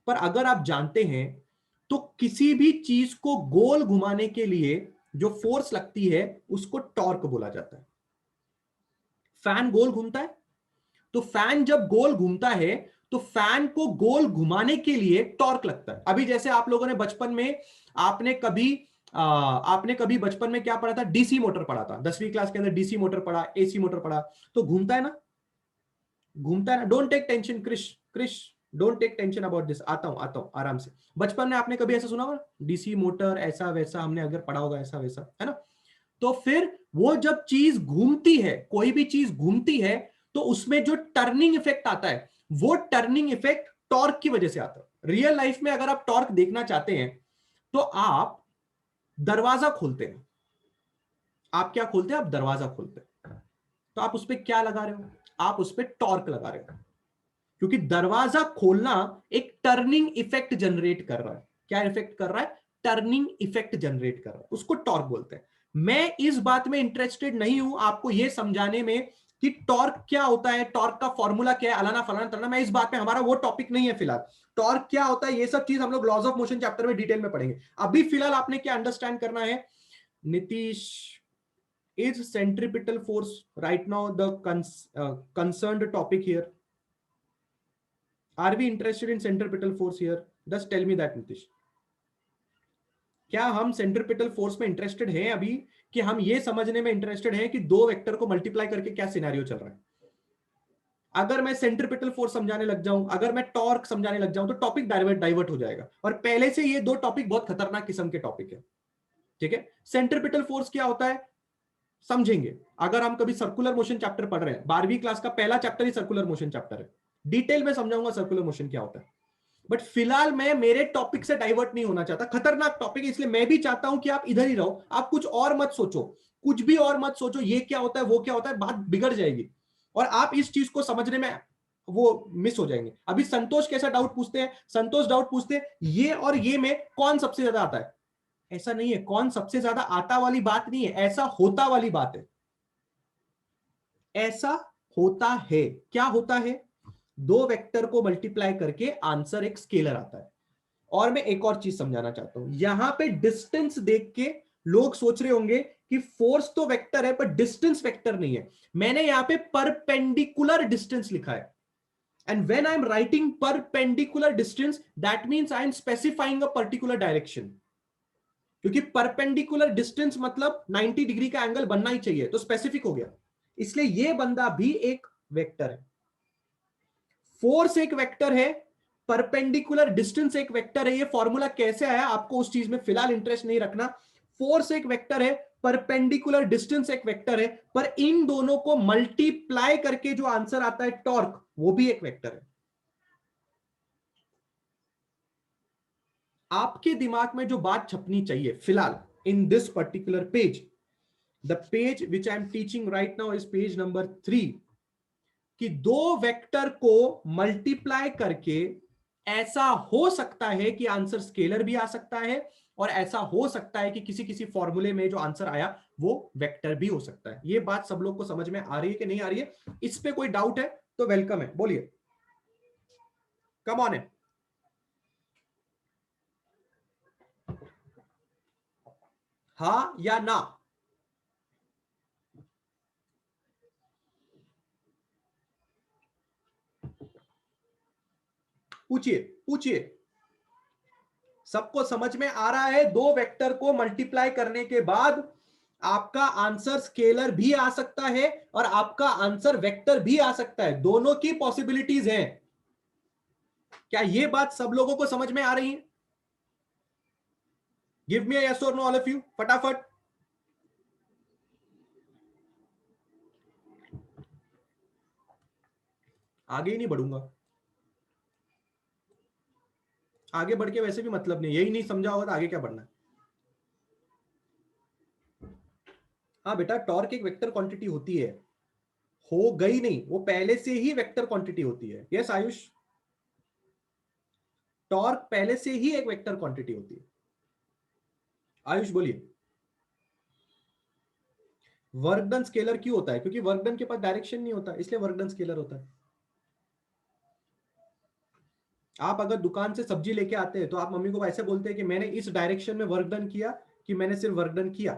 पर अगर आप जानते हैं तो किसी भी चीज को गोल घुमाने के लिए जो फोर्स लगती है उसको टॉर्क बोला जाता है। फैन गोल घूमता है, तो फैन जब गोल घूमता है तो फैन को गोल घुमाने के लिए टॉर्क लगता है। अभी जैसे आप लोगों ने बचपन में आपने कभी बचपन में क्या पढ़ा था, डीसी मोटर पढ़ा था, 10वीं क्लास के अंदर डीसी मोटर पढ़ा, एसी मोटर पढ़ा, तो घूमता है ना, घूमता है ना। Don't take tension Krish, don't take tension about this, आता हूं आराम से। बचपन में आपने कभी ऐसा सुना होगा, डीसी मोटर ऐसा वैसा, हमने अगर पढ़ा होगा ऐसा वैसा, है ना। तो फिर वो जब चीज घूमती है, कोई भी चीज घूमती है, तो उसमें जो टर्निंग इफेक्ट आता है, वो टर्निंग इफेक्ट टॉर्क की वजह से आता है। रियल लाइफ में अगर आप टॉर्क देखना चाहते हैं तो आप दरवाजा खोलते हैं। आप क्या खोलते हैं? आप दरवाजा खोलते हैं। तो आप उस पर क्या लगा रहे हो? आप उस पर टॉर्क लगा रहे हो, क्योंकि दरवाजा खोलना एक टर्निंग इफेक्ट जनरेट कर रहा है। क्या इफेक्ट कर रहा है? टर्निंग इफेक्ट जनरेट कर रहा है, उसको टॉर्क बोलते हैं। मैं इस बात में इंटरेस्टेड नहीं हूं आपको यह समझाने में कि टॉर्क क्या होता है, टॉर्क का फॉर्मूला क्या है, अलाना फलाना तलाना, मैं इस बात में, हमारा वो टॉपिक नहीं है फिलहाल। टॉर्क क्या होता है, ये सब चीज हम लोग लॉज ऑफ मोशन चैप्टर में डिटेल में पढ़ेंगे। अभी फिलहाल आपने क्या अंडरस्टैंड करना है, Nitish, is centripetal force right now the concerned topic here? Are we interested in centripetal force here? Just tell me that, Nitish. क्या हम सेंट्रिपिटल फोर्स में इंटरेस्टेड हैं अभी, कि हम ये समझने में इंटरेस्टेड हैं कि दो वेक्टर को मल्टीप्लाई करके क्या सिनेरियो चल रहा है? अगर मैं सेंट्रिपिटल फोर्स समझाने लग जाऊं, अगर मैं टॉर्क समझाने लग जाऊं, तो टॉपिक डाइवर्ट हो जाएगा। और पहले से ये दो टॉपिक बहुत खतरनाक किस्म के टॉपिक है, ठीक है। सेंट्रिपिटल फोर्स क्या होता है समझेंगे अगर हम कभी सर्कुलर मोशन चैप्टर पढ़ रहे हैं। 12वीं क्लास का पहला चैप्टर ही सर्कुलर मोशन चैप्टर है, डिटेल में समझाऊंगा सर्कुलर मोशन क्या होता है। बट फिलहाल मैं मेरे टॉपिक से डाइवर्ट नहीं होना चाहता, खतरनाक टॉपिक है, इसलिए मैं भी चाहता हूं कि आप इधर ही रहो, आप कुछ और मत सोचो, कुछ भी और मत सोचो, ये क्या होता है वो क्या होता है, बात बिगड़ जाएगी और आप इस चीज को समझने में वो मिस हो जाएंगे। अभी संतोष कैसा डाउट पूछते हैं, संतोष डाउट पूछते हैं ये और ये में कौन सबसे ज्यादा आता है। ऐसा नहीं है, कौन सबसे ज्यादा आता वाली बात नहीं है, ऐसा होता वाली बात है। ऐसा होता है, क्या होता है, दो वेक्टर को मल्टीप्लाई करके आंसर एक स्केलर आता है। और मैं एक और चीज समझाना चाहता हूं, यहां पे डिस्टेंस देख के लोग सोच रहे होंगे कि फोर्स तो वेक्टर है पर डिस्टेंस वेक्टर नहीं है। मैंने यहां पे परपेंडिकुलर डिस्टेंस लिखा है, and when I am writing perpendicular distance that means I am specifying a particular direction, क्योंकि परपेंडिकुलर डिस्टेंस मतलब 90 डिग्री का एंगल बनना ही चाहिए, तो स्पेसिफिक हो गया, इसलिए यह बंदा भी एक वेक्टर है। फोर्स एक वेक्टर है, परपेंडिकुलर डिस्टेंस एक वेक्टर है। ये फॉर्मूला कैसे आया आपको उस चीज में फिलहाल इंटरेस्ट नहीं रखना। फोर्स एक वेक्टर है, परपेंडिकुलर डिस्टेंस एक वेक्टर है, पर इन दोनों को मल्टीप्लाई करके जो आंसर आता है टॉर्क, वो भी एक वेक्टर है। आपके दिमाग में जो बात छपनी चाहिए फिलहाल in this particular page, the page which I am teaching right now is page number 3, कि दो वेक्टर को मल्टीप्लाई करके ऐसा हो सकता है कि आंसर स्केलर भी आ सकता है, और ऐसा हो सकता है कि किसी किसी फॉर्मूले में जो आंसर आया वो वेक्टर भी हो सकता है। ये बात सब लोग को समझ में आ रही है कि नहीं आ रही है? इस पे कोई डाउट है तो वेलकम है, बोलिए, कम ऑन है। हाँ या ना? पूछिए पूछिए, सबको समझ में आ रहा है? दो वेक्टर को मल्टीप्लाई करने के बाद आपका आंसर स्केलर भी आ सकता है और आपका आंसर वेक्टर भी आ सकता है, दोनों की पॉसिबिलिटीज हैं। क्या ये बात सब लोगों को समझ में आ रही है? गिव मी यस और नो ऑल ऑफ यू, फटाफट। आगे ही नहीं बढ़ूंगा, आगे बढ़ के वैसे भी मतलब नहीं, यही नहीं समझा होगा तो आगे क्या बढ़ना है। हाँ बेटा, टॉर्क एक वेक्टर क्वांटिटी होती है, हो गई नहीं, वो पहले से ही वेक्टर क्वांटिटी होती है। यस आयुष, टॉर्क पहले से ही एक वेक्टर क्वांटिटी होती है। आयुष बोलिए। वर्क डन स्केलर क्यों होता है? क्योंकि वर्क डन के पास डायरेक्शन नहीं होता, इसलिए वर्क डन स्केलर होता है। आप अगर दुकान से सब्जी लेके आते हैं तो आप मम्मी को ऐसे बोलते हैं कि मैंने इस डायरेक्शन में वर्क डन किया, कि मैंने सिर्फ वर्क डन किया?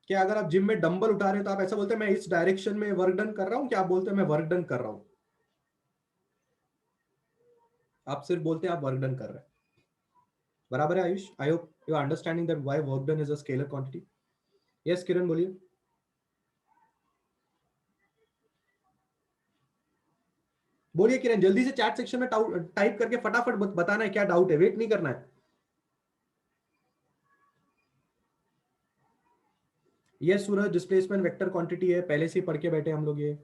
क्या अगर आप जिम में डंबल उठा रहे हो तो आप ऐसा बोलते हैं मैं इस डायरेक्शन में वर्क डन कर रहा हूं, क्या आप बोलते हैं मैं वर्क डन कर रहा हूं? आप सिर्फ बोलते हैं आप वर्क डन कर रहे हैं। बराबर है Ayush? I hope you are understanding that why work done is a scalar quantity. Yes Kiran बोलिए। बोलिए किरण, जल्दी से चैट सेक्शन में टाइप करके फटाफट बताना है क्या डाउट है, वेट नहीं करना है। यस सूरज, डिस्प्लेसमेंट वेक्टर क्वांटिटी है, पहले से ही पढ़ के बैठे हम लोग ये।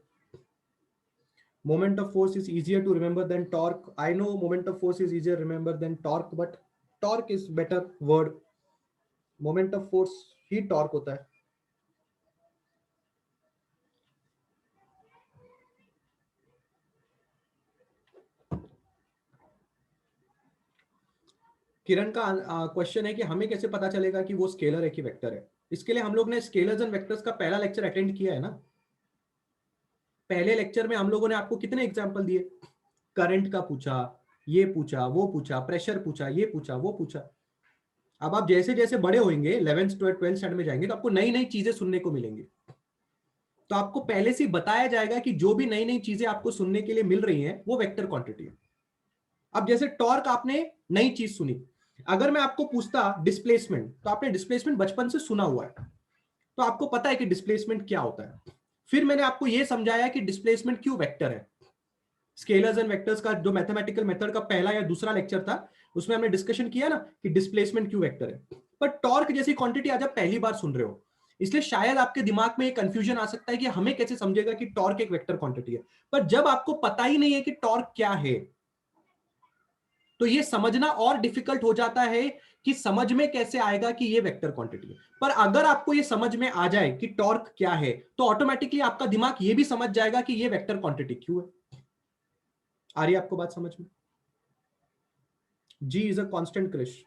Moment of force is easier to remember than torque. I know moment of force is easier to remember than torque, but torque is better word. Moment of force he torque होता है। किरण का क्वेश्चन है कि हमें कैसे पता चलेगा कि वो स्केलर है कि वेक्टर है। इसके लिए हम लोग ने स्केलर्स एंड वेक्टर्स का पहला लेक्चर अटेंड किया है ना। पहले लेक्चर में हम लोगों ने आपको कितने एग्जांपल दिए, करंट का पूछा, ये पूछा, वो पूछा, प्रेशर पूछा, ये पूछा, वो पूछा। अब आप जैसे जैसे बड़े होंगे 11th 12th स्टैंडर्ड में जाएंगे तो आपको नई नई चीजें सुनने को मिलेंगी। तो आपको पहले से बताया जाएगा कि जो भी नई नई चीजें आपको सुनने के लिए मिल रही हैं वो वेक्टर क्वांटिटी है। अब जैसे टॉर्क आपने नई चीज सुनी, अगर मैं आपको पूछता डिस्प्लेसमेंट, तो आपने डिस्प्लेसमेंट बचपन से सुना हुआ है, तो आपको पता है कि डिस्प्लेसमेंट क्या होता है। फिर मैंने आपको यह समझाया कि डिस्प्लेसमेंट क्यों वेक्टर है। स्केलर्स एंड वेक्टर्स का जो मैथमेटिकल मेथड का पहला या दूसरा लेक्चर था उसमें हमने डिस्कशन किया ना कि डिस्प्लेसमेंट क्यों वेक्टर है। पर टॉर्क जैसी क्वांटिटी आज आप पहली बार सुन रहे हो, इसलिए शायद आपके दिमाग में एक कंफ्यूजन आ सकता है कि हमें कैसे समझेगा कि टॉर्क एक वेक्टर क्वांटिटी है। पर जब आपको पता ही नहीं है कि टॉर्क क्या है तो यह समझना और डिफिकल्ट हो जाता है कि समझ में कैसे आएगा कि यह वेक्टर क्वांटिटी है। पर अगर आपको यह समझ में आ जाए कि टॉर्क क्या है तो ऑटोमेटिकली आपका दिमाग यह भी समझ जाएगा कि यह वेक्टर क्वांटिटी क्यों है। आ रही है आपको बात समझ में? G is a constant Krish.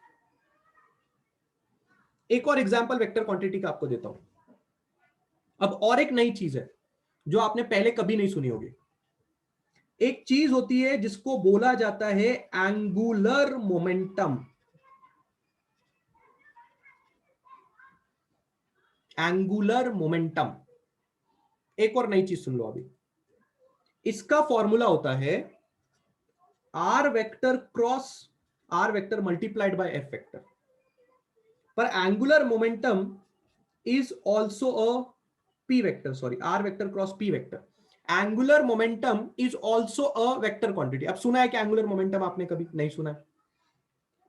एक और एग्जांपल वेक्टर क्वांटिटी का आपको देता हूं। अब और एक नई चीज है जो आपने पहले कभी नहीं सुनी होगी। एक चीज होती है जिसको बोला जाता है एंगुलर मोमेंटम। एंगुलर मोमेंटम, एक और नई चीज सुन लो अभी। इसका फॉर्मूला होता है R vector cross R vector multiplied by F vector. पर angular momentum is also a p vector, sorry, r vector cross p vector. Angular momentum is also a vector quantity. अब सुना है कि एंगुलर मोमेंटम आपने कभी नहीं सुना है,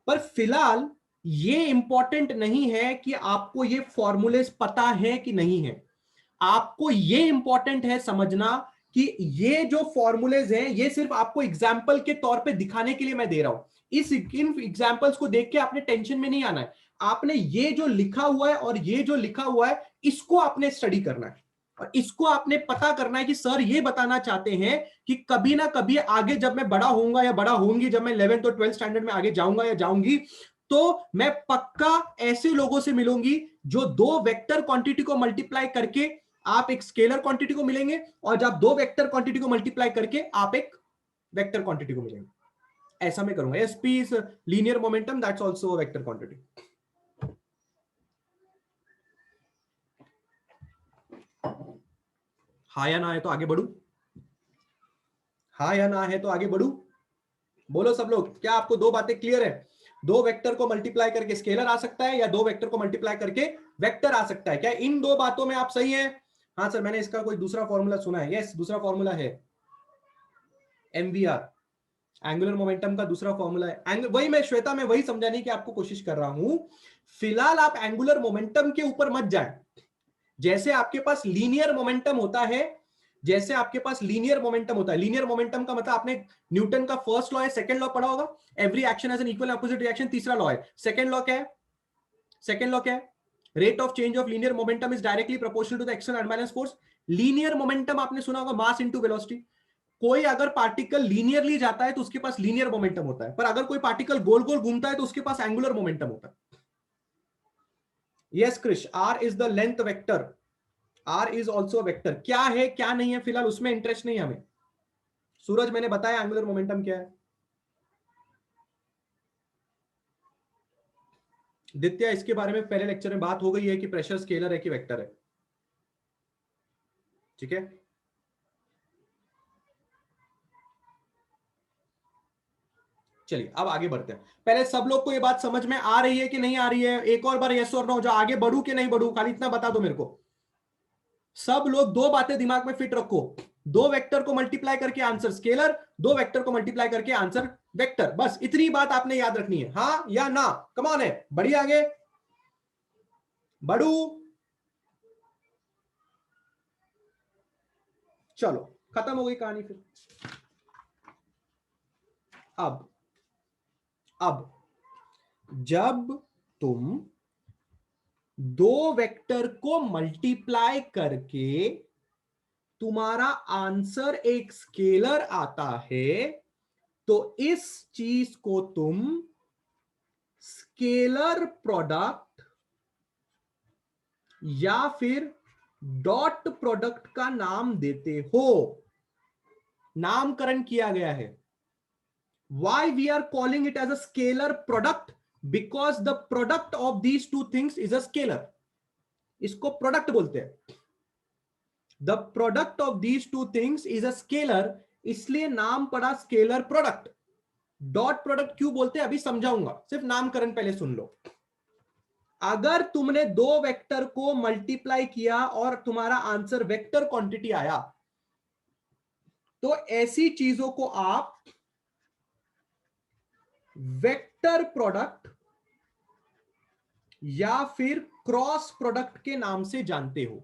पर फिलहाल ये इंपॉर्टेंट नहीं है कि आपको ये फॉर्मूलेस पता है कि नहीं है। आपको ये इंपॉर्टेंट है समझना कि ये जो फॉर्मूलेज हैं ये सिर्फ आपको एग्जाम्पल के तौर पे दिखाने के लिए मैं दे रहा हूं। इन एग्जाम्पल्स को देख के आपने टेंशन में नहीं आना है। आपने ये जो लिखा हुआ है और ये जो लिखा हुआ है इसको आपने स्टडी करना है और इसको आपने पता करना है कि सर ये बताना चाहते हैं कि कभी ना कभी आगे जब मैं बड़ा होऊंगा या बड़ा होंगी, जब मैं 11th और 12th स्टैंडर्ड में आगे जाऊंगा या जाऊंगी, तो मैं पक्का ऐसे लोगों से मिलूंगी जो दो वेक्टर क्वांटिटी को मल्टीप्लाई करके आप एक स्केलर क्वांटिटी को मिलेंगे और जब दो वेक्टर क्वांटिटी को मल्टीप्लाई करके आप एक वेक्टर क्वांटिटी को मिलेंगे। ऐसा मैं करूंगा। SP is linear momentum, that's also a vector quantity. हाँ या ना है तो आगे बढ़ू? हाँ या ना है तो आगे बढ़ू? बोलो सब लोग, क्या आपको दो बातें क्लियर है? दो वेक्टर को मल्टीप्लाई करके स्केलर आ सकता है या दो वेक्टर को मल्टीप्लाई करके वेक्टर आ सकता है? क्या इन दो बातों में आप सही हैं? हाँ सर, मैंने इसका कोई दूसरा फॉर्मूला सुना है। यस, दूसरा फॉर्मूला है एमवीआर, एंगुलर मोमेंटम का दूसरा फॉर्मूला है। वही मैं श्वेता में वही समझाने की आपको कोशिश कर रहा हूं। फिलहाल आप एंगुलर मोमेंटम के ऊपर मत जाएं। जैसे आपके पास लीनियर मोमेंटम होता है, जैसे आपके पास लीनियर मोमेंटम होता है, लीनियर मोमेंटम का मतलब आपने न्यूटन का फर्स्ट लॉ है, सेकंड लॉ पढ़ा होगा, every action has an equal and opposite reaction. तीसरा लॉ है, सेकंड लॉ क्या है? सेकंड लॉ क्या है? Rate of change of linear momentum is directly proportional to the external unbalance force. Linear momentum आपने सुना होगा, मास इनटू वेलोसिटी। कोई अगर पार्टिकल लीनियरली जाता है तो उसके पास लीनियर मोमेंटम होता है, पर अगर कोई पार्टिकल गोल गोल घूमता है तो उसके पास एंगुलर मोमेंटम होता है। Yes Krish, R is the length vector, R is also vector. क्या है क्या नहीं है फिलहाल उसमें इंटरेस्ट नहीं है हमें। सूरज, मैंने बताया एंगुलर मोमेंटम क्या है। दित्या, इसके बारे में पहले लेक्चर में बात हो गई है कि प्रेशर स्केलर है कि वेक्टर है, ठीक है। चलिए अब आगे बढ़ते हैं। पहले सब लोग को ये बात समझ में आ रही है कि नहीं आ रही है? एक और बार यस और नो, जो आगे बढ़ू कि नहीं बढ़ू, खाली इतना बता दो मेरे को। सब लोग दो बातें दिमाग में फिट रखो, दो वेक्टर को मल्टीप्लाई करके आंसर स्केलर, दो वेक्टर को मल्टीप्लाई करके आंसर वेक्टर, बस इतनी बात आपने याद रखनी है, हाँ या ना। कम ऑन है, बढ़िए आगे बढ़ू। चलो खत्म हो गई कहानी फिर। अब जब तुम दो वेक्टर को मल्टीप्लाई करके तुम्हारा आंसर एक स्केलर आता है, तो इस चीज को तुम स्केलर प्रोडक्ट या फिर डॉट प्रोडक्ट का नाम देते हो। नामकरण किया गया है। Why we are calling it as a scalar product? Because the product of these two things is a scalar. इसको प्रोडक्ट बोलते हैं। The product of these two things is a scalar, इसलिए नाम पड़ा स्केलर प्रोडक्ट। डॉट प्रोडक्ट क्यों बोलते हैं अभी समझाऊंगा, सिर्फ नामकरण पहले सुन लो। अगर तुमने दो वेक्टर को मल्टीप्लाई किया और तुम्हारा आंसर वेक्टर क्वांटिटी आया, तो ऐसी चीजों को आप वेक्टर प्रोडक्ट या फिर क्रॉस प्रोडक्ट के नाम से जानते हो।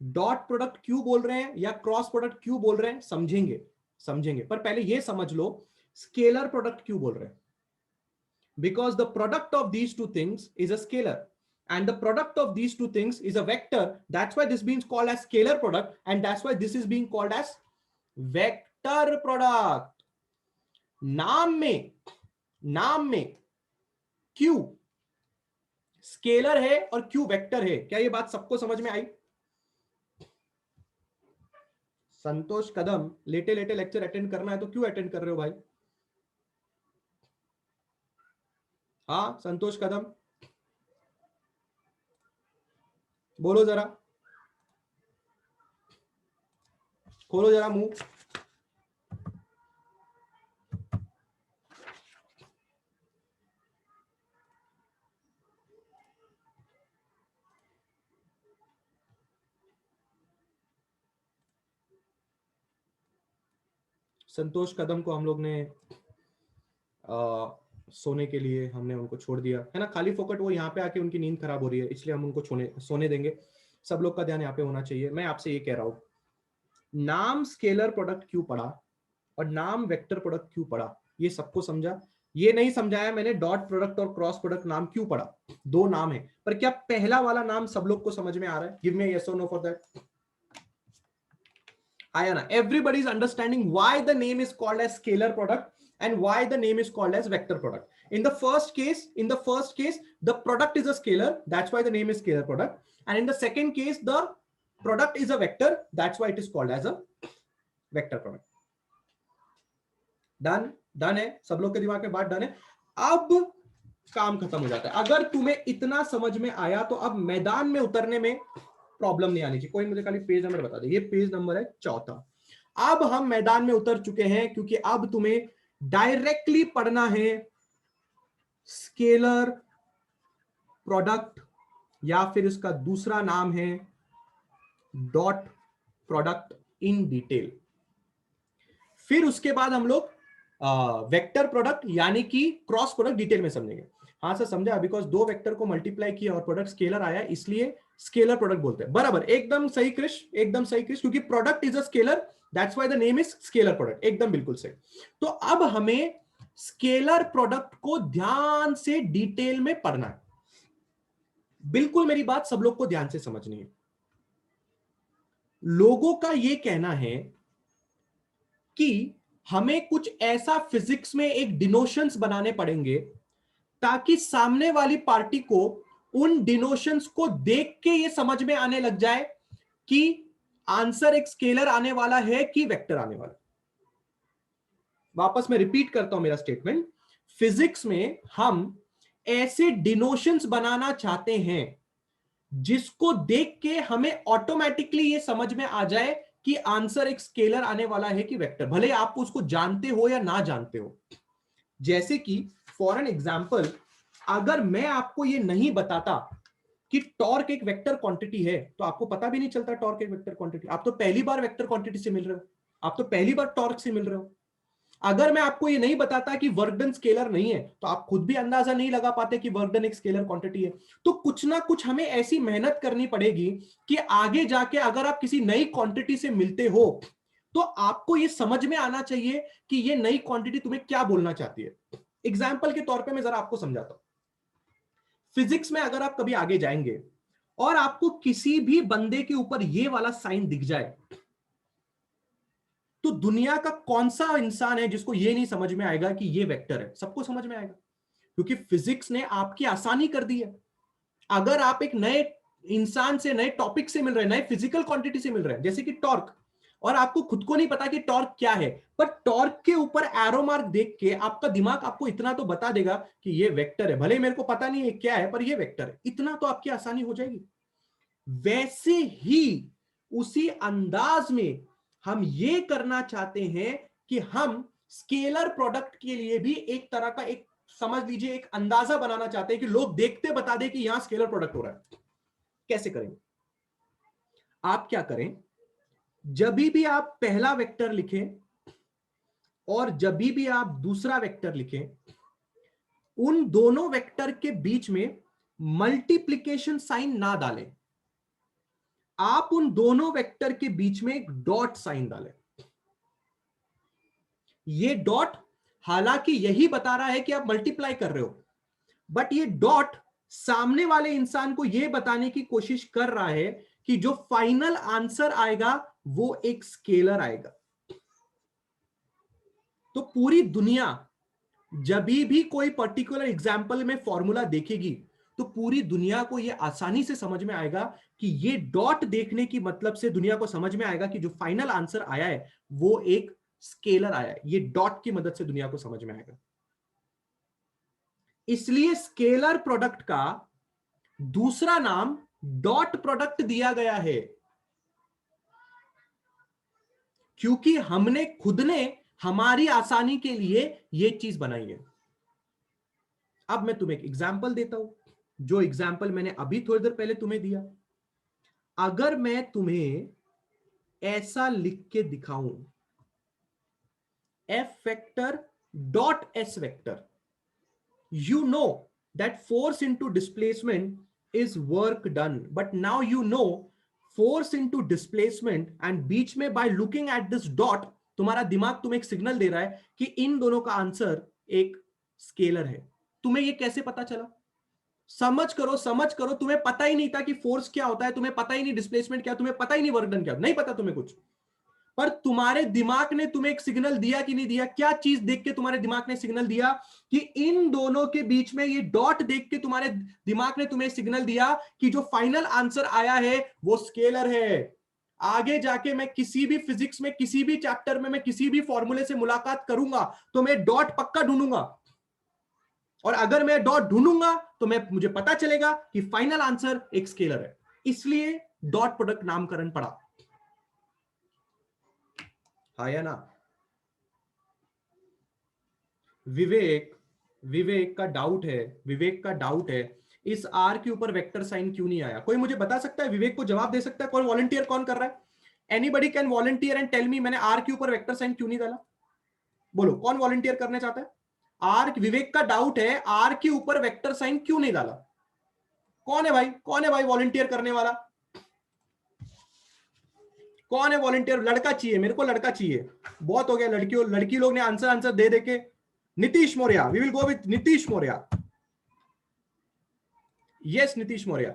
डॉट प्रोडक्ट क्यों बोल रहे हैं या क्रॉस प्रोडक्ट क्यों बोल रहे हैं समझेंगे, पर पहले यह समझ लो स्केलर प्रोडक्ट क्यों बोल रहे हैं। Because the product of these two things is a scalar and the product of these two things is a vector. That's why this being called as scalar product, and that's why this is being called as vector product. नाम में क्यू स्केलर है और क्यू वेक्टर है। क्या ये बात सबको समझ में आई? संतोष कदम, लेटे लेटे लेक्चर अटेंड करना है तो क्यों अटेंड कर रहे हो भाई? हाँ संतोष कदम बोलो जरा, खोलो जरा मुंह। संतोष कदम को हम लोग ने सोने के लिए हमने उनको छोड़ दिया है ना, खाली फोकट वो यहाँ पे आके उनकी नींद खराब हो रही है, इसलिए हम उनको सोने देंगे। सब लोग का ध्यान यहाँ पे होना चाहिए। मैं आपसे ये कह रहा हूं, नाम स्केलर प्रोडक्ट क्यों पढ़ा और नाम वेक्टर प्रोडक्ट क्यों पढ़ा, ये सबको समझा? ये नहीं समझाया मैंने डॉट प्रोडक्ट और क्रॉस प्रोडक्ट नाम क्यों पढ़ा। दो नाम है, पर क्या पहला वाला नाम सब लोग को समझ में आ रहा है? गिव मी यस और नो फॉर दैट। आया ना? Everybody is understanding why the name is called as scalar product and why the name is called as vector product. In the first case, the product is a scalar, that's why the name is scalar product. And in the second case, the product is a vector, that's why it is called as a vector product. Done है? सब लोग के दिमाग में बात डन है? अब काम खत्म हो जाता है। अगर तुम्हें इतना समझ में आया तो अब मैदान में उतरने में प्रॉब्लम नहीं आनी चाहिए। कोई मुझे खाली पेज नंबर बता दे। ये पेज नंबर है 4। अब हम मैदान में उतर चुके हैं, क्योंकि अब तुम्हें डायरेक्टली पढ़ना है स्केलर प्रोडक्ट या फिर इसका दूसरा नाम है डॉट प्रोडक्ट इन डिटेल। फिर उसके बाद हम लोग वेक्टर प्रोडक्ट यानी कि क्रॉस प्रोडक्ट डिटेल में समझेंगे। हाँ सर समझा, बिकॉज दो वेक्टर को मल्टीप्लाई किया और प्रोडक्ट स्केलर आया, इसलिए स्केलर प्रोडक्ट बोलते हैं। बराबर, एकदम सही क्रिश, एकदम सही क्रिश, क्योंकि product is a scalar, that's why the name is scalar product. एकदम बिल्कुल सही। तो अब हमें स्केलर प्रोडक्ट को ध्यान से डिटेल में पढ़ना है। बिल्कुल मेरी बात सब लोग को ध्यान से समझनी है। लोगों का यह कहना है कि हमें कुछ ऐसा फिजिक्स में एक डिनोशंस बनाने पड़ेंगे ताकि सामने वाली पार्टी को उन डिनोशंस को देख के ये समझ में आने लग जाए कि आंसर एक स्केलर आने वाला है कि वेक्टर आने वाला। वापस मैं रिपीट करता हूं मेरा स्टेटमेंट। फिजिक्स में हम ऐसे डिनोशंस बनाना चाहते हैं जिसको देख के हमें ऑटोमेटिकली ये समझ में आ जाए कि आंसर एक स्केलर आने वाला है कि वेक्टर, भले आप उसको जानते हो या ना जानते हो। जैसे कि फॉर एन एग्जांपल, अगर मैं आपको ये नहीं बताता कि टॉर्क एक वेक्टर क्वांटिटी है, तो आपको पता भी नहीं चलता टॉर्क एक वेक्टर क्वांटिटी। आप तो पहली बार वेक्टर क्वांटिटी से मिल रहे हो, आप तो पहली बार टॉर्क से मिल रहे हो। अगर मैं आपको ये नहीं बताता कि वर्क डन स्केलर नहीं है, तो आप खुद भी अंदाजा नहीं लगा पाते कि वर्क डन एक स्केलर क्वांटिटी है। तो कुछ ना कुछ हमें ऐसी मेहनत करनी पड़ेगी कि आगे जाके अगर आप किसी नई क्वांटिटी से मिलते हो तो आपको ये समझ में आना चाहिए कि ये नई क्वांटिटी तुम्हें क्या बोलना चाहती है। एग्जाम्पल के तौर पर मैं जरा आपको समझाता हूं। फिजिक्स में अगर आप कभी आगे जाएंगे और आपको किसी भी बंदे के ऊपर ये वाला साइन दिख जाए, तो दुनिया का कौन सा इंसान है जिसको ये नहीं समझ में आएगा कि ये वेक्टर है? सबको समझ में आएगा, क्योंकि फिजिक्स ने आपकी आसानी कर दी है। अगर आप एक नए इंसान से, नए टॉपिक से मिल रहे हैं, नए फिजिकल क्वांटिटी से मिल रहे हैं, जैसे कि टॉर्क, और आपको खुद को नहीं पता कि टॉर्क क्या है, पर टॉर्क के ऊपर एरो मार्क देख के आपका दिमाग आपको इतना तो बता देगा कि ये वेक्टर है, भले मेरे को पता नहीं है क्या है, पर ये वेक्टर है। इतना तो आपकी आसानी हो जाएगी। वैसे ही उसी अंदाज में हम ये करना चाहते हैं कि हम स्केलर प्रोडक्ट के लिए भी एक तरह का, एक समझ लीजिए, एक अंदाजा बनाना चाहते हैं कि लोग देखते बता दे कि यहां स्केलर प्रोडक्ट हो रहा है। कैसे करेंगे? आप क्या करें, जब भी आप पहला वेक्टर लिखें और जब भी आप दूसरा वेक्टर लिखें, उन दोनों वेक्टर के बीच में मल्टीप्लिकेशन साइन ना डालें। आप उन दोनों वेक्टर के बीच में एक डॉट साइन डालें। ये डॉट हालांकि यही बता रहा है कि आप मल्टीप्लाई कर रहे हो, बट ये डॉट सामने वाले इंसान को यह बताने की कोशिश कर रहा है कि जो फाइनल आंसर आएगा वो एक स्केलर आएगा। तो पूरी दुनिया जब भी कोई पर्टिकुलर एग्जाम्पल में फॉर्मूला देखेगी, तो पूरी दुनिया को यह आसानी से समझ में आएगा कि ये डॉट देखने की मतलब से दुनिया को समझ में आएगा कि जो फाइनल आंसर आया है वो एक स्केलर आया है। ये डॉट की मदद से दुनिया को समझ में आएगा। इसलिए स्केलर प्रोडक्ट का दूसरा नाम डॉट प्रोडक्ट दिया गया है, क्योंकि हमने खुद ने हमारी आसानी के लिए यह चीज बनाई है। अब मैं तुम्हें एक एग्जाम्पल देता हूं, जो एग्जाम्पल मैंने अभी थोड़ी देर पहले तुम्हें दिया। अगर मैं तुम्हें ऐसा लिख के दिखाऊं, F vector dot S vector, you know that force into displacement is work done, but now you know force into displacement, and बीच में by looking at this dot तुम्हारा दिमाग तुम्हें एक सिग्नल दे रहा है कि इन दोनों का आंसर एक स्केलर है। तुम्हें ये कैसे पता चला? समझ करो, तुम्हें पता ही नहीं था कि फोर्स क्या होता है, तुम्हें पता ही नहीं डिस्प्लेसमेंट क्या, तुम्हें पता ही नहीं वर्क डन क्या, नहीं पता तुम्हें कुछ, पर तुम्हारे दिमाग ने तुम्हें एक सिग्नल दिया कि नहीं दिया? क्या चीज देख के तुम्हारे दिमाग ने सिग्नल दिया? कि इन दोनों के बीच में ये डॉट देख के तुम्हारे दिमाग ने तुम्हें सिग्नल दिया कि जो फाइनल आंसर आया है वो स्केलर है। आगे जाके मैं किसी भी फिजिक्स में, किसी भी चैप्टर में, मैं किसी भी फॉर्मूले से मुलाकात करूंगा तो मैं डॉट पक्का ढूंढूंगा, और अगर मैं डॉट ढूंढूंगा तो मुझे पता चलेगा कि फाइनल आंसर एक स्केलर है। इसलिए डॉट प्रोडक्ट नामकरण पड़ा। हाँ या ना? विवेक का डाउट है इस आर के ऊपर वेक्टर साइन क्यों नहीं आया। कोई मुझे बता सकता है? विवेक को जवाब दे सकता है? कौन वॉलंटियर कौन कर रहा है? Anybody can volunteer and tell me मैंने आर के ऊपर वेक्टर साइन क्यों नहीं डाला? बोलो, कौन वॉलंटियर करना चाहता है? विवेक का डाउट है आर के ऊपर वेक्टर साइन क्यों नहीं डाला। कौन है भाई वॉलंटियर करने वाला? कौन है वॉलंटियर? लड़का चाहिए मेरे को, लड़का चाहिए। बहुत हो गया लड़की लोग ने आंसर दे देके। Nitish Maurya, we will go with Nitish Maurya. Yes Nitish Maurya.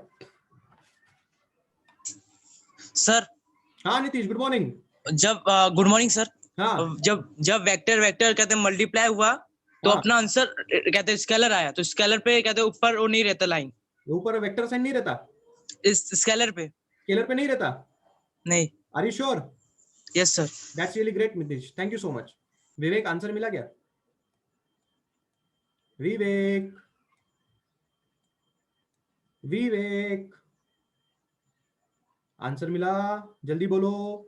Sir. हाँ Nitish, good morning. Good morning sir. हाँ, जब वेक्टर कहते हैं मल्टीप्लाई हुआ तो अपना आंसर कहते हैं स्केलर आया, तो स्केलर पे कहते हैं ऊपर वो नहीं रहता, लाइन ऊपर वेक्टर साइन नहीं रहता इस स्केलर पे नहीं रहता। नहीं। Are you sure? Yes sir. That's really great Nitish, thank you so much. Vivek, answer मिला क्या? विवेक विवेक, आंसर मिला? जल्दी बोलो,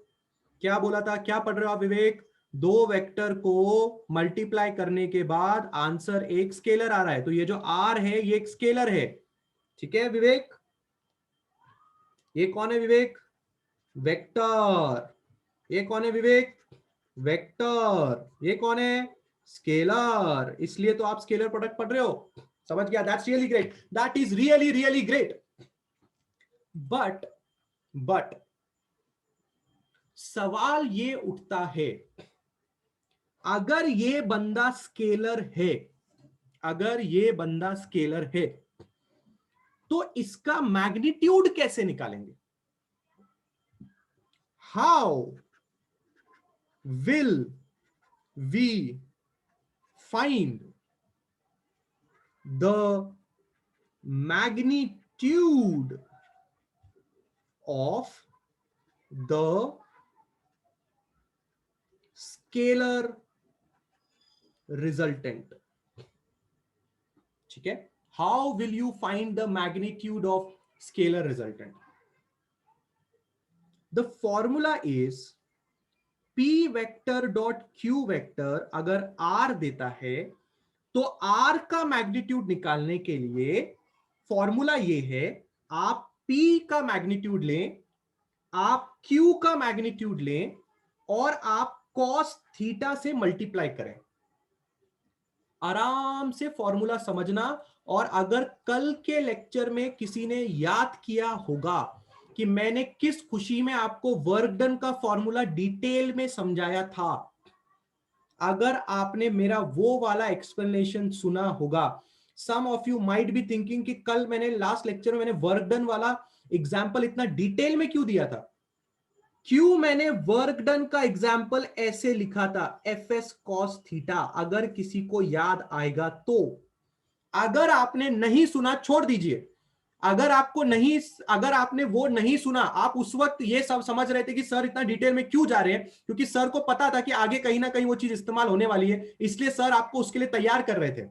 क्या बोला था, क्या पढ़ रहे हो आप विवेक? दो वेक्टर को मल्टीप्लाई करने के बाद आंसर एक स्केलर आ रहा है, तो ये जो आर है ये एक स्केलर है, ठीक है विवेक? ये कौन है विवेक? वेक्टर। ये कौन है विवेक? वेक्टर। ये कौन है? स्केलर। इसलिए तो आप स्केलर प्रोडक्ट पढ़ रहे हो, समझ गया? That's really great, that is really really great. But सवाल ये उठता है, अगर ये बंदा स्केलर है, अगर ये बंदा स्केलर है, तो इसका मैग्नीट्यूड कैसे निकालेंगे? How will we find the magnitude of the scalar resultant? ठीक है, how will you find the magnitude of scalar resultant? The formula is p vector dot q vector अगर r देता है तो r का मैग्नीट्यूड निकालने के लिए फॉर्मूला ये है, आप p का मैग्नीट्यूड लें, आप q का मैग्नीट्यूड लें और आप cos थीटा से मल्टीप्लाई करें। आराम से फॉर्मूला समझना, और अगर कल के लेक्चर में किसी ने याद किया होगा कि मैंने किस खुशी में आपको वर्क डन का फॉर्मूला डिटेल में समझाया था, अगर आपने मेरा वो वाला एक्सप्लेनेशन सुना होगा, some of you might be thinking कि कल मैंने लास्ट लेक्चर में मैंने वर्क डन वाला एग्जांपल इतना डिटेल में क्यों दिया था? क्यों मैंने वर्क डन का एग्जाम्पल ऐसे लिखा था, एफ एस कॉस थीटा? अगर किसी को याद आएगा तो। अगर आपने नहीं सुना छोड़ दीजिए, अगर आपने वो नहीं सुना, आप उस वक्त ये सब समझ रहे थे कि सर इतना डिटेल में क्यों जा रहे हैं, क्योंकि सर को पता था कि आगे कहीं ना कहीं वो चीज इस्तेमाल होने वाली है, इसलिए सर आपको उसके लिए तैयार कर रहे थे।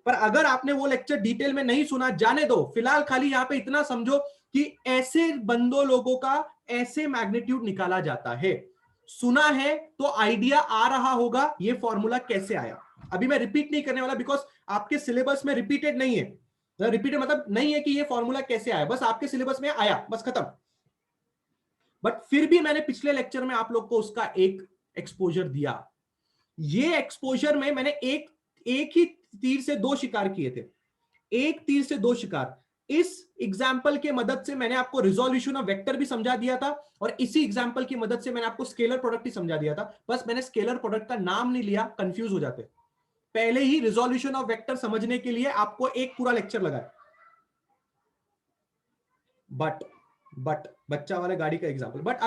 पर अगर आपने वो लेक्चर डिटेल में नहीं सुना, जाने दो, फिलहाल खाली यहां पे इतना समझो कि ऐसे बंदों लोगों का ऐसे मैग्नीट्यूड निकाला जाता है। सुना है तो आइडिया आ रहा होगा ये फॉर्मूला कैसे आया। अभी मैं रिपीट नहीं करने वाला, बिकॉज आपके सिलेबस में रिपीटेड नहीं है। रिपीटेड मतलब नहीं है कि ये फॉर्मूला कैसे आया, बस आपके सिलेबस में आया, बस खत्म। बट फिर भी मैंने पिछले लेक्चर में आप लोग को उसका एक एक्सपोजर दिया। ये एक्सपोजर में मैंने एक ही तीर से दो शिकार किए थे, एक तीर से दो शिकार। इस एग्जाम्पल के मदद से मैंने आपको रिजोल्यूशन ऑफ वेक्टर भी समझा दिया था, और इसी एग्जाम्पल की मदद से मैंने आपको स्केलर प्रोडक्ट ही समझा दिया था। बस मैंने स्केलर प्रोडक्ट का नाम नहीं लिया, कंफ्यूज हो जाते। पहले ही रिजोल्यूशन ऑफ वेक्टर समझने के लिए आपको एक पूरा लेक्चर लगा। बट बच्चा वाले गाड़ी का एग्जाम्पल, बट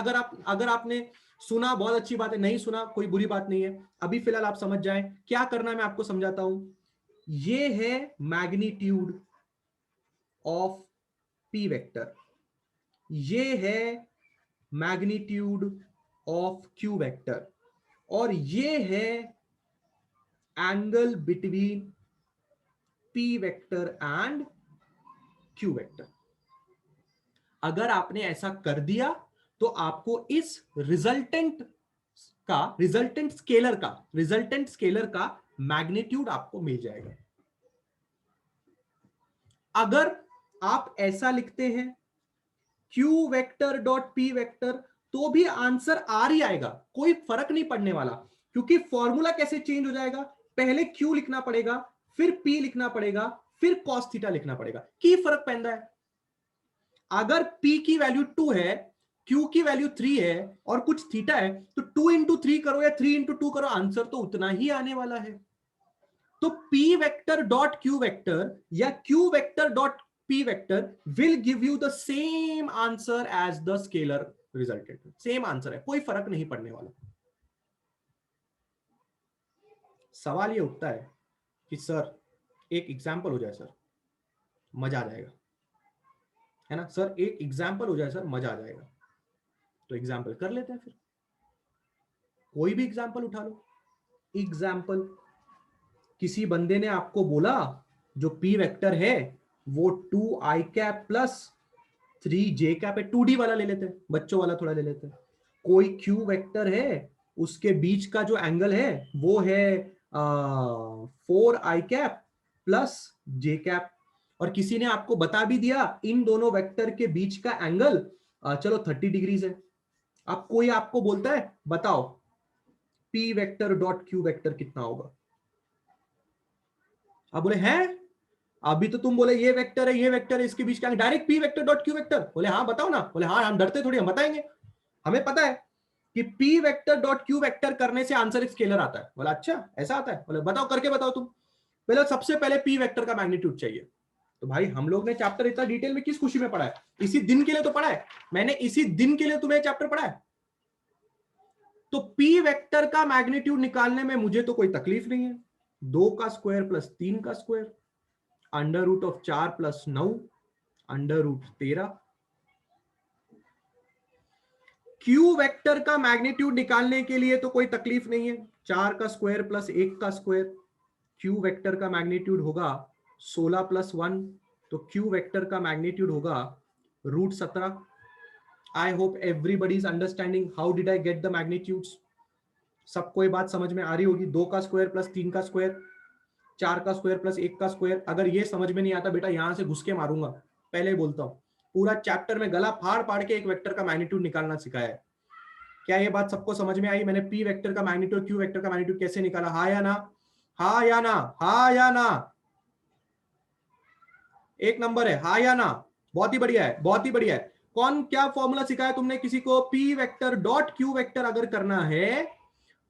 अगर आपने सुना बहुत अच्छी बात है, नहीं सुना कोई बुरी बात नहीं है। अभी फिलहाल आप समझ जाएं क्या करना है, मैं आपको समझाता हूं। ये है मैग्नीट्यूड ऑफ p वेक्टर, ये है मैग्नीट्यूड ऑफ q वेक्टर, और ये है angle between p vector and q vector. अगर आपने ऐसा कर दिया तो आपको इस रिजल्टेंट स्केलर का मैग्नीट्यूड आपको मिल जाएगा। अगर आप ऐसा लिखते हैं q vector dot p vector, तो भी आंसर r ही आएगा, कोई फर्क नहीं पड़ने वाला। क्योंकि फॉर्मूला कैसे चेंज हो जाएगा, पहले q लिखना पड़ेगा, फिर p लिखना पड़ेगा, फिर cos थीटा लिखना पड़ेगा, की फर्क पैदा है। अगर p की वैल्यू 2 है, q की वैल्यू 3 है और कुछ थीटा है, तो 2 इंटू 3 करो या 3 इंटू 2 करो, आंसर तो उतना ही आने वाला है। तो p vector dot q vector या q vector dot p vector will give you the same answer as the scalar resultant. Same answer है, कोई फर्क नहीं पड़ने वाला। सवाल ये उठता है कि सर एक एग्जाम्पल हो जाए सर, मजा आ जाएगा, है ना सर? एक एग्जाम्पल हो जाए सर, मजा आ जाएगा। तो एग्जाम्पल कर लेते हैं फिर, कोई भी एग्जाम्पल उठा लो। एग्जाम्पल, किसी बंदे ने आपको बोला जो p वेक्टर है वो 2 आई कैप प्लस 3 जे कैप है। 2D वाला ले लेते हैं, बच्चों वाला थोड़ा ले लेते हैं। कोई क्यू वेक्टर है, उसके बीच का जो एंगल है वो है 4 आई कैप प्लस जे कैप, और किसी ने आपको बता भी दिया इन दोनों वेक्टर के बीच का एंगल चलो 30 डिग्रीज है। अब कोई आपको बोलता है बताओ P vector dot Q vector कितना होगा। आप बोले हैं, अभी तो तुम बोले ये वेक्टर है ये वेक्टर है, इसके बीच का direct P vector dot Q vector. बोले हाँ बताओ ना। बोले हाँ, हम डरते थोड़ी, हम बताएंगे, हमें पता है कि P vector dot Q vector करने से आंसर एक स्केलर आता है। बोला अच्छा ऐसा आता है। बोले बताओ, करके बताओ तुम। पहले सबसे पहले पी वेक्टर का मैग्नीट्यूड चाहिए। तो भाई हम लोग ने चैप्टर इतना डिटेल में किस खुशी में पढ़ा है, इसी दिन के लिए तो पढ़ा है, मैंने इसी दिन के लिए तुम्हें चैप्टर पढ़ा है। तो पी वेक्टर का मैग्नीट्यूड निकालने में मुझे तो कोई तकलीफ नहीं है। 2 का स्क्वायर प्लस 3 का square, under root of 4 plus 9, under root 13। Q vector का मैग्नीट्यूड निकालने के लिए तो कोई तकलीफ नहीं है। 4 का स्क्वायर प्लस 1 का स्क्वायर, क्यू वेक्टर का मैग्नीट्यूड होगा 16 प्लस 1, तो क्यू वेक्टर का मैग्नीट्यूड होगा root 17। I hope everybody is understanding how did I get the magnitudes. सबको ये बात समझ में आ रही होगी। 2 का स्क्वायर प्लस 3 का स्क्वायर, 4 का स्क्वायर प्लस 1 का स्क्वायर। अगर ये समझ में नहीं आता बेटा यहां से घुस के मारूंगा, पहले ही बोलता हूं। पूरा चैप्टर में गला फाड़ फाड़ के एक वेक्टर का मैग्नीट्यूड निकालना सिखाया है। क्या ये बात सबको समझ में आई? मैंने पी वेक्टर का मैग्नीट्यूड क्यू वेक्टर का मैग्नीट्यूड कैसे निकाला? हाँ या ना, हाँ या ना, हाँ या ना? एक नंबर है, हाँ या ना? बहुत ही बढ़िया है, बहुत ही बढ़िया है। कौन क्या फॉर्मूला सिखाया तुमने किसी को? P vector dot Q vector अगर करना है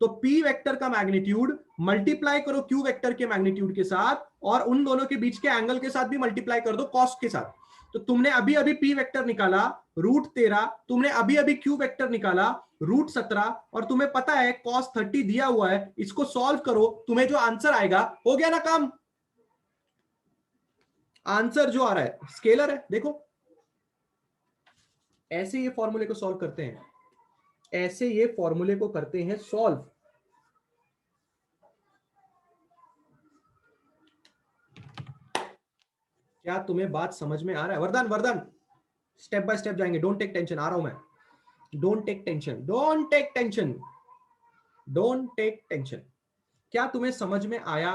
तो पी वेक्टर का मैग्नीट्यूड मल्टीप्लाई करो क्यू वेक्टर के मैग्नीट्यूड के साथ, और उन दोनों के बीच के एंगल के साथ भी मल्टीप्लाई कर दो कॉस के साथ। तो तुमने अभी अभी पी वेक्टर निकाला रूट 13, तुमने अभी अभी क्यू वेक्टर निकाला रूट 17, और तुम्हें पता है कॉस 30 दिया हुआ है। इसको सॉल्व करो, तुम्हें जो आंसर आएगा, हो गया ना काम। आंसर जो आ रहा है स्केलर है। देखो ऐसे ये फॉर्मूले को सॉल्व करते हैं, ऐसे ये फॉर्मूले को करते हैं सॉल्व। क्या तुम्हें बात समझ में आ रहा है? Vardaan, Vardaan step by step जाएंगे, डोंट टेक टेंशन, आ रहा हूं मैं। Don't take tension, don't take tension, don't take tension. क्या तुम्हें समझ में आया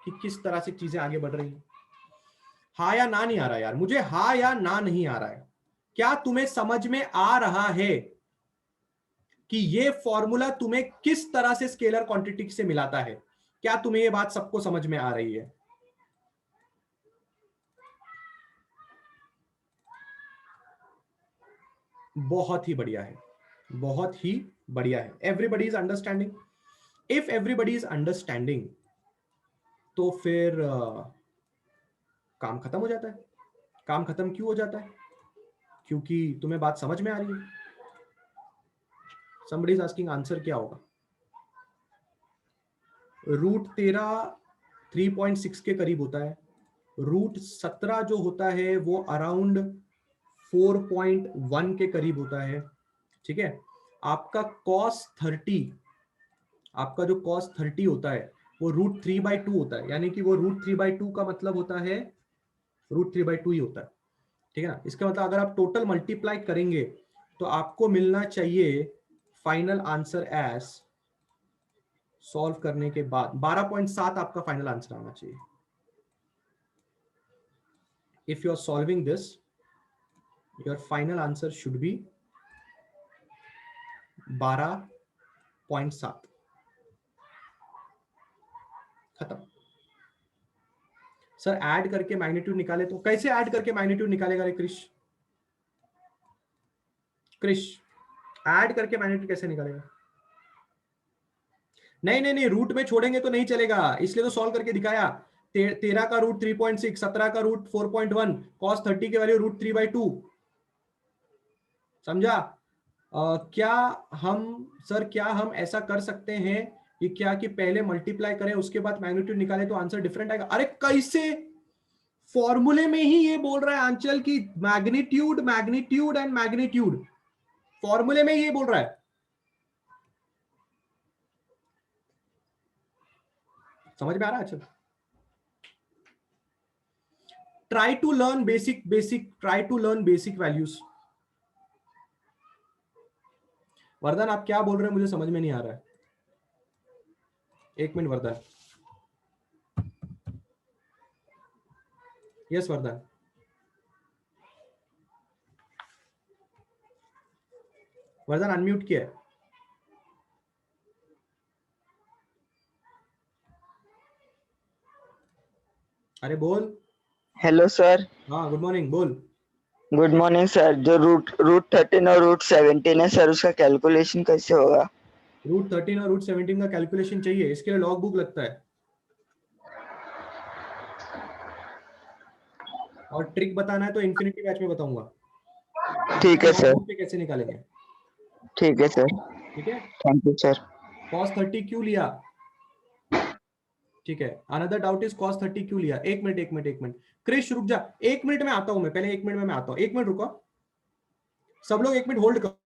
कि किस तरह से चीजें आगे बढ़ रही हैं? हाँ या ना नहीं आ रहा यार, मुझे हाँ या ना नहीं आ रहा है। क्या तुम्हें समझ में आ रहा है कि ये फॉर्मूला तुम्हें किस तरह से स्केलर क्वांटिटी से मिलाता है? क्या तुम्हें ये बात सबको समझ में आ रही है? बहुत ही बढ़िया है, बहुत ही बढ़िया है। Everybody is understanding. If everybody is understanding तो फिर काम खत्म हो जाता है। काम खत्म क्यों हो जाता है? क्योंकि तुम्हें बात समझ में आ रही है। somebody is asking आंसर क्या होगा? रूट 13 3.6 के करीब होता है। रूट 17 जो होता है वो अराउंड 4.1 के करीब होता है। ठीक है, आपका cos 30, आपका जो cos 30 होता है वो रूट 3/2 होता है, यानी कि वो रूट 3/2 का मतलब होता है रूट 3/2 ही होता है। ठीक है ना? इसका मतलब अगर आप टोटल मल्टीप्लाई करेंगे तो आपको मिलना चाहिए फाइनल आंसर एज, सॉल्व करने के बाद 12.7 आपका फाइनल आंसर आना चाहिए। If you are solving this, your final answer should be 12.7। खत्म। सर ऐड करके मैग्नीट्यूड निकाले तो कैसे ऐड करके मैग्नीट्यूड निकालेगा रे क्रिश? क्रिश ऐड करके मैग्नीट्यूड कैसे निकालेगा? नहीं नहीं नहीं, रूट में छोड़ेंगे तो नहीं चलेगा, इसलिए तो सॉल्व करके दिखाया। 13 का रूट 3.6, 17 का रूट 4.1, cos 30 की वैल्यू रूट 3/2। समझा? क्या हम ऐसा कर सकते हैं कि क्या कि पहले मल्टीप्लाई करें उसके बाद मैग्नीट्यूड निकालें तो आंसर डिफरेंट आएगा? अरे कैसे? फॉर्मूले में ही ये बोल रहा है आंचल की मैग्नीट्यूड, मैग्नीट्यूड एंड मैग्नीट्यूड, फॉर्मूले में ही ये बोल रहा है। समझ में आ रहा है? अच्छा, try to learn basic values. वरदान आप क्या बोल रहे हैं मुझे समझ में नहीं आ रहा है. एक मिनट वरदान. यस वरदान. वरदान अनम्यूट किया है. अरे बोल. Hello sir. हाँ गुड मॉर्निंग. बोल. Good morning sir. जो रूट 13 और रूट 17 है सर, उसका कैलकुलेशन कैसे होगा? रूट 13 और रूट 17 का कैलकुलेशन चाहिए, इसके लिए लॉग बुक लगता है. और ट्रिक बताना है तो इन्फिनिटी बैच में बताऊंगा. ठीक है सर. कैसे निकालेंगे. ठीक है सर. ठीक है. Thank you sir. cos 30 क्यों लिया? ठीक है. अनदर डाउट इज cos 30 क्यों लिया? एक मिनट क्रिश रुक जा. 1 मिनट में आता हूं मैं. पहले 1 मिनट में मैं आता हूं. 1 मिनट रुको. सब लोग 1 मिनट होल्ड करो.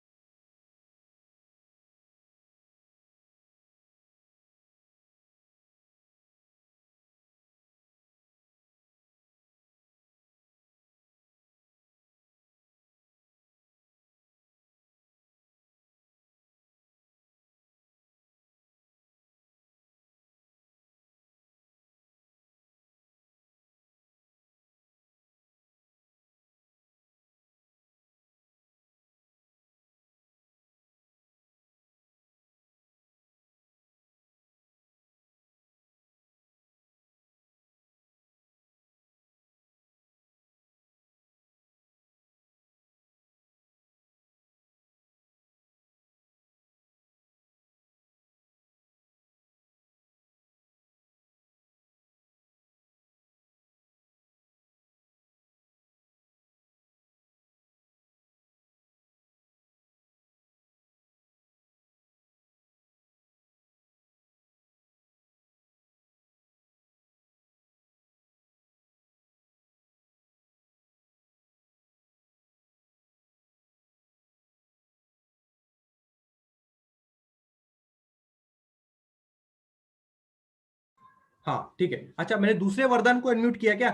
हाँ ठीक है. अच्छा मैंने दूसरे वरदान को अनम्यूट किया क्या?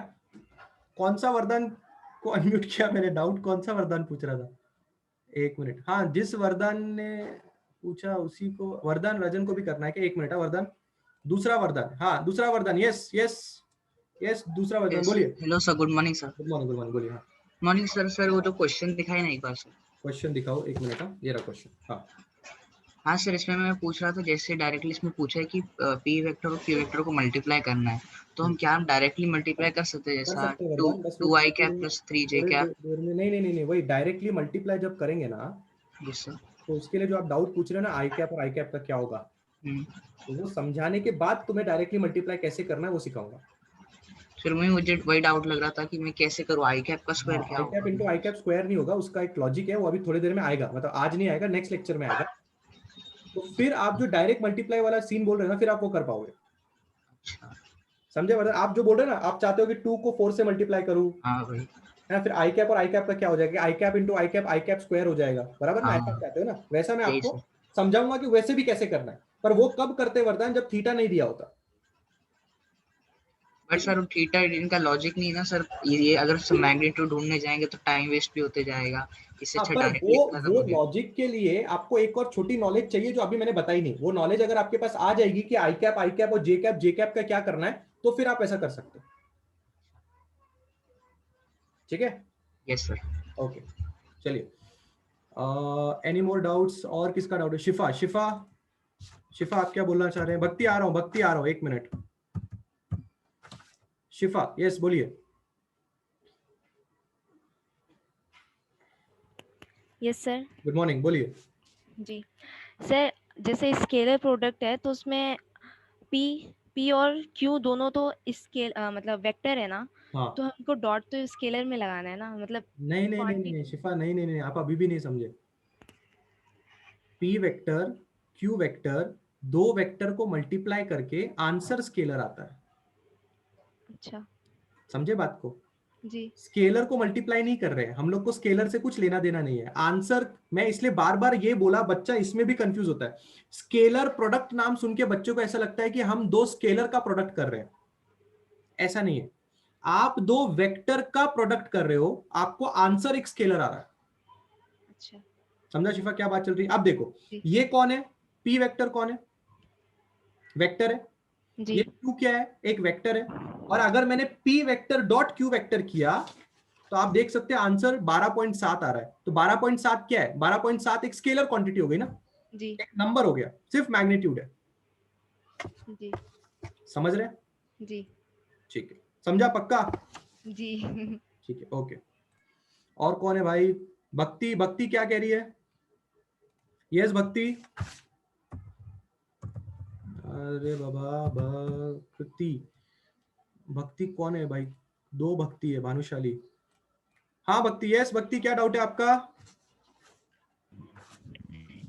कौन सा वरदान को अनम्यूट किया मैंने? डाउट कौन सा वरदान पूछ रहा था? 1 मिनट. हाँ जिस वरदान ने पूछा उसी को. वरदान रजन को भी करना है क्या? 1 मिनट. वरदान दूसरा वरदान. हाँ दूसरा वरदान. यस दूसरा वरदान. बोलिए. Hello sir. Good morning sir. Good morning. बोलिए. हाँ मॉर्निंग सर. सर वो तो क्वेश्चन दिखाई नहीं पास. क्वेश्चन दिखाओ. 1 मिनट. हाँ ये रहा क्वेश्चन. हाँ हाँ सर, इसमें मैं पूछ रहा था जैसे डायरेक्टली इसमें पूछा है कि पी वेक्टर और क्यू वेक्टर को मल्टीप्लाई करना है, तो हम क्या डायरेक्टली मल्टीप्लाई कर सकते हैं जैसा 2i cap plus 3j cap? नहीं वही डायरेक्टली मल्टीप्लाई जब करेंगे ना, तो उसके लिए जो आप डाउट पूछ रहे हैं ना आई कैप और आई कैप का क्या होगा, तो वो समझाने के बाद तुम्हें डायरेक्टली मल्टीप्लाई कैसे करना है वो सिखाऊंगा. फिर मुझे वही डाउट लग रहा था कि मैं कैसे करूँ. आई कैप का स्क्वायर क्या होगा? I cap into I cap square नहीं होगा, उसका एक लॉजिक है, वो अभी थोड़ी देर में आएगा, मतलब आज नहीं आएगा, नेक्स्ट लेक्चर में आएगा. तो फिर आप जो डायरेक्ट मल्टीप्लाई वाला सीन बोल रहे हैं ना, फिर आप वो कर पाओगे. समझे? मतलब आप जो बोल रहे हैं ना, आप चाहते हो कि 2 को 4 से मल्टीप्लाई करूं, हाँ भाई, है ना, फिर आई कैप और आई कैप का क्या हो जाएगा, आई कैप इंटू आई कैप स्क्वायर हो जाएगा, बराबर ना? ऐसा चाहते हो ना, वैसा मैं आपको समझाऊंगा कि वैसे भी कैसे करना है, पर वो कब करते वरदान जब थीटा नहीं दिया होता. बट सर थीटा इनका लॉजिक नहीं ना सर, ये अगर मैग्नीट्यूड ढूंढने जाएंगे तो टाइम वेस्ट भी होते जाएगा. इससे अच्छा डायरेक्टली वो लॉजिक के लिए आपको एक और छोटी नॉलेज चाहिए जो अभी मैंने बताई नहीं. वो नॉलेज अगर आपके पास आ जाएगी कि आई कैप और जे कैप का क्या करना है, तो फिर आप ऐसा कर सकते हो. ठीक है? Yes sir. ओके चलिए. Any more doubts? और किसका डाउट है? शिफा आप क्या बोलना चाह रहे हैं? भक्ति आ रहा हूं 1 मिनट. शिफा यस बोलिए. Yes sir. Good morning. बोलिए. जी सर, जैसे स्केलर प्रोडक्ट है तो उसमें पी और क्यू दोनों तो स्केल मतलब वेक्टर है ना. हाँ. तो हमको डॉट तो स्केलर में लगाना है ना, मतलब नहीं शिफा, नहीं आप अभी भी नहीं समझे. पी वेक्टर क्यू वेक्टर, दो वेक्टर को मल्टीप्लाई करके आंसर स्केलर आता है. अच्छा समझे बात को? जी. स्केलर को मल्टीप्लाई नहीं कर रहे हैं हम लोग को, स्केलर से कुछ लेना देना नहीं है. आंसर, मैं इसलिए बार बार ये बोला, बच्चा इसमें भी कंफ्यूज होता है. स्केलर प्रोडक्ट नाम सुन के बच्चों को ऐसा लगता है कि हम दो स्केलर का प्रोडक्ट कर रहे हैं. ऐसा नहीं है. आप दो वेक्टर का प्रोडक्ट कर रहे हो, आपको आंसर एक स्केलर आ रहा है। अच्छा, समझा शिफा क्या बात चल रही है? अब देखो ये कौन है, पी वेक्टर कौन है, वेक्टर है। जी ये क्यू क्या है, एक वेक्टर है। और अगर मैंने P vector dot Q vector किया तो आप देख सकते हैं आंसर 12.7 आ रहा है। तो 12.7 क्या है, 12.7 एक स्केलर क्वांटिटी हो गई ना, जी एक नंबर हो गया, सिर्फ मैग्नीट्यूड है। जी समझ रहे हैं? जी ठीक है, समझा पक्का? जी ठीक है, ओके। और कौन है भाई? भक्ति, भक्ति क्या कह रही है? यस भक्ति। अरे बाबा, भक्ति, भक्ति कौन है भाई? दो भक्ति है, भानुशाली। हाँ भक्ति, यस भक्ति, क्या डाउट है आपका?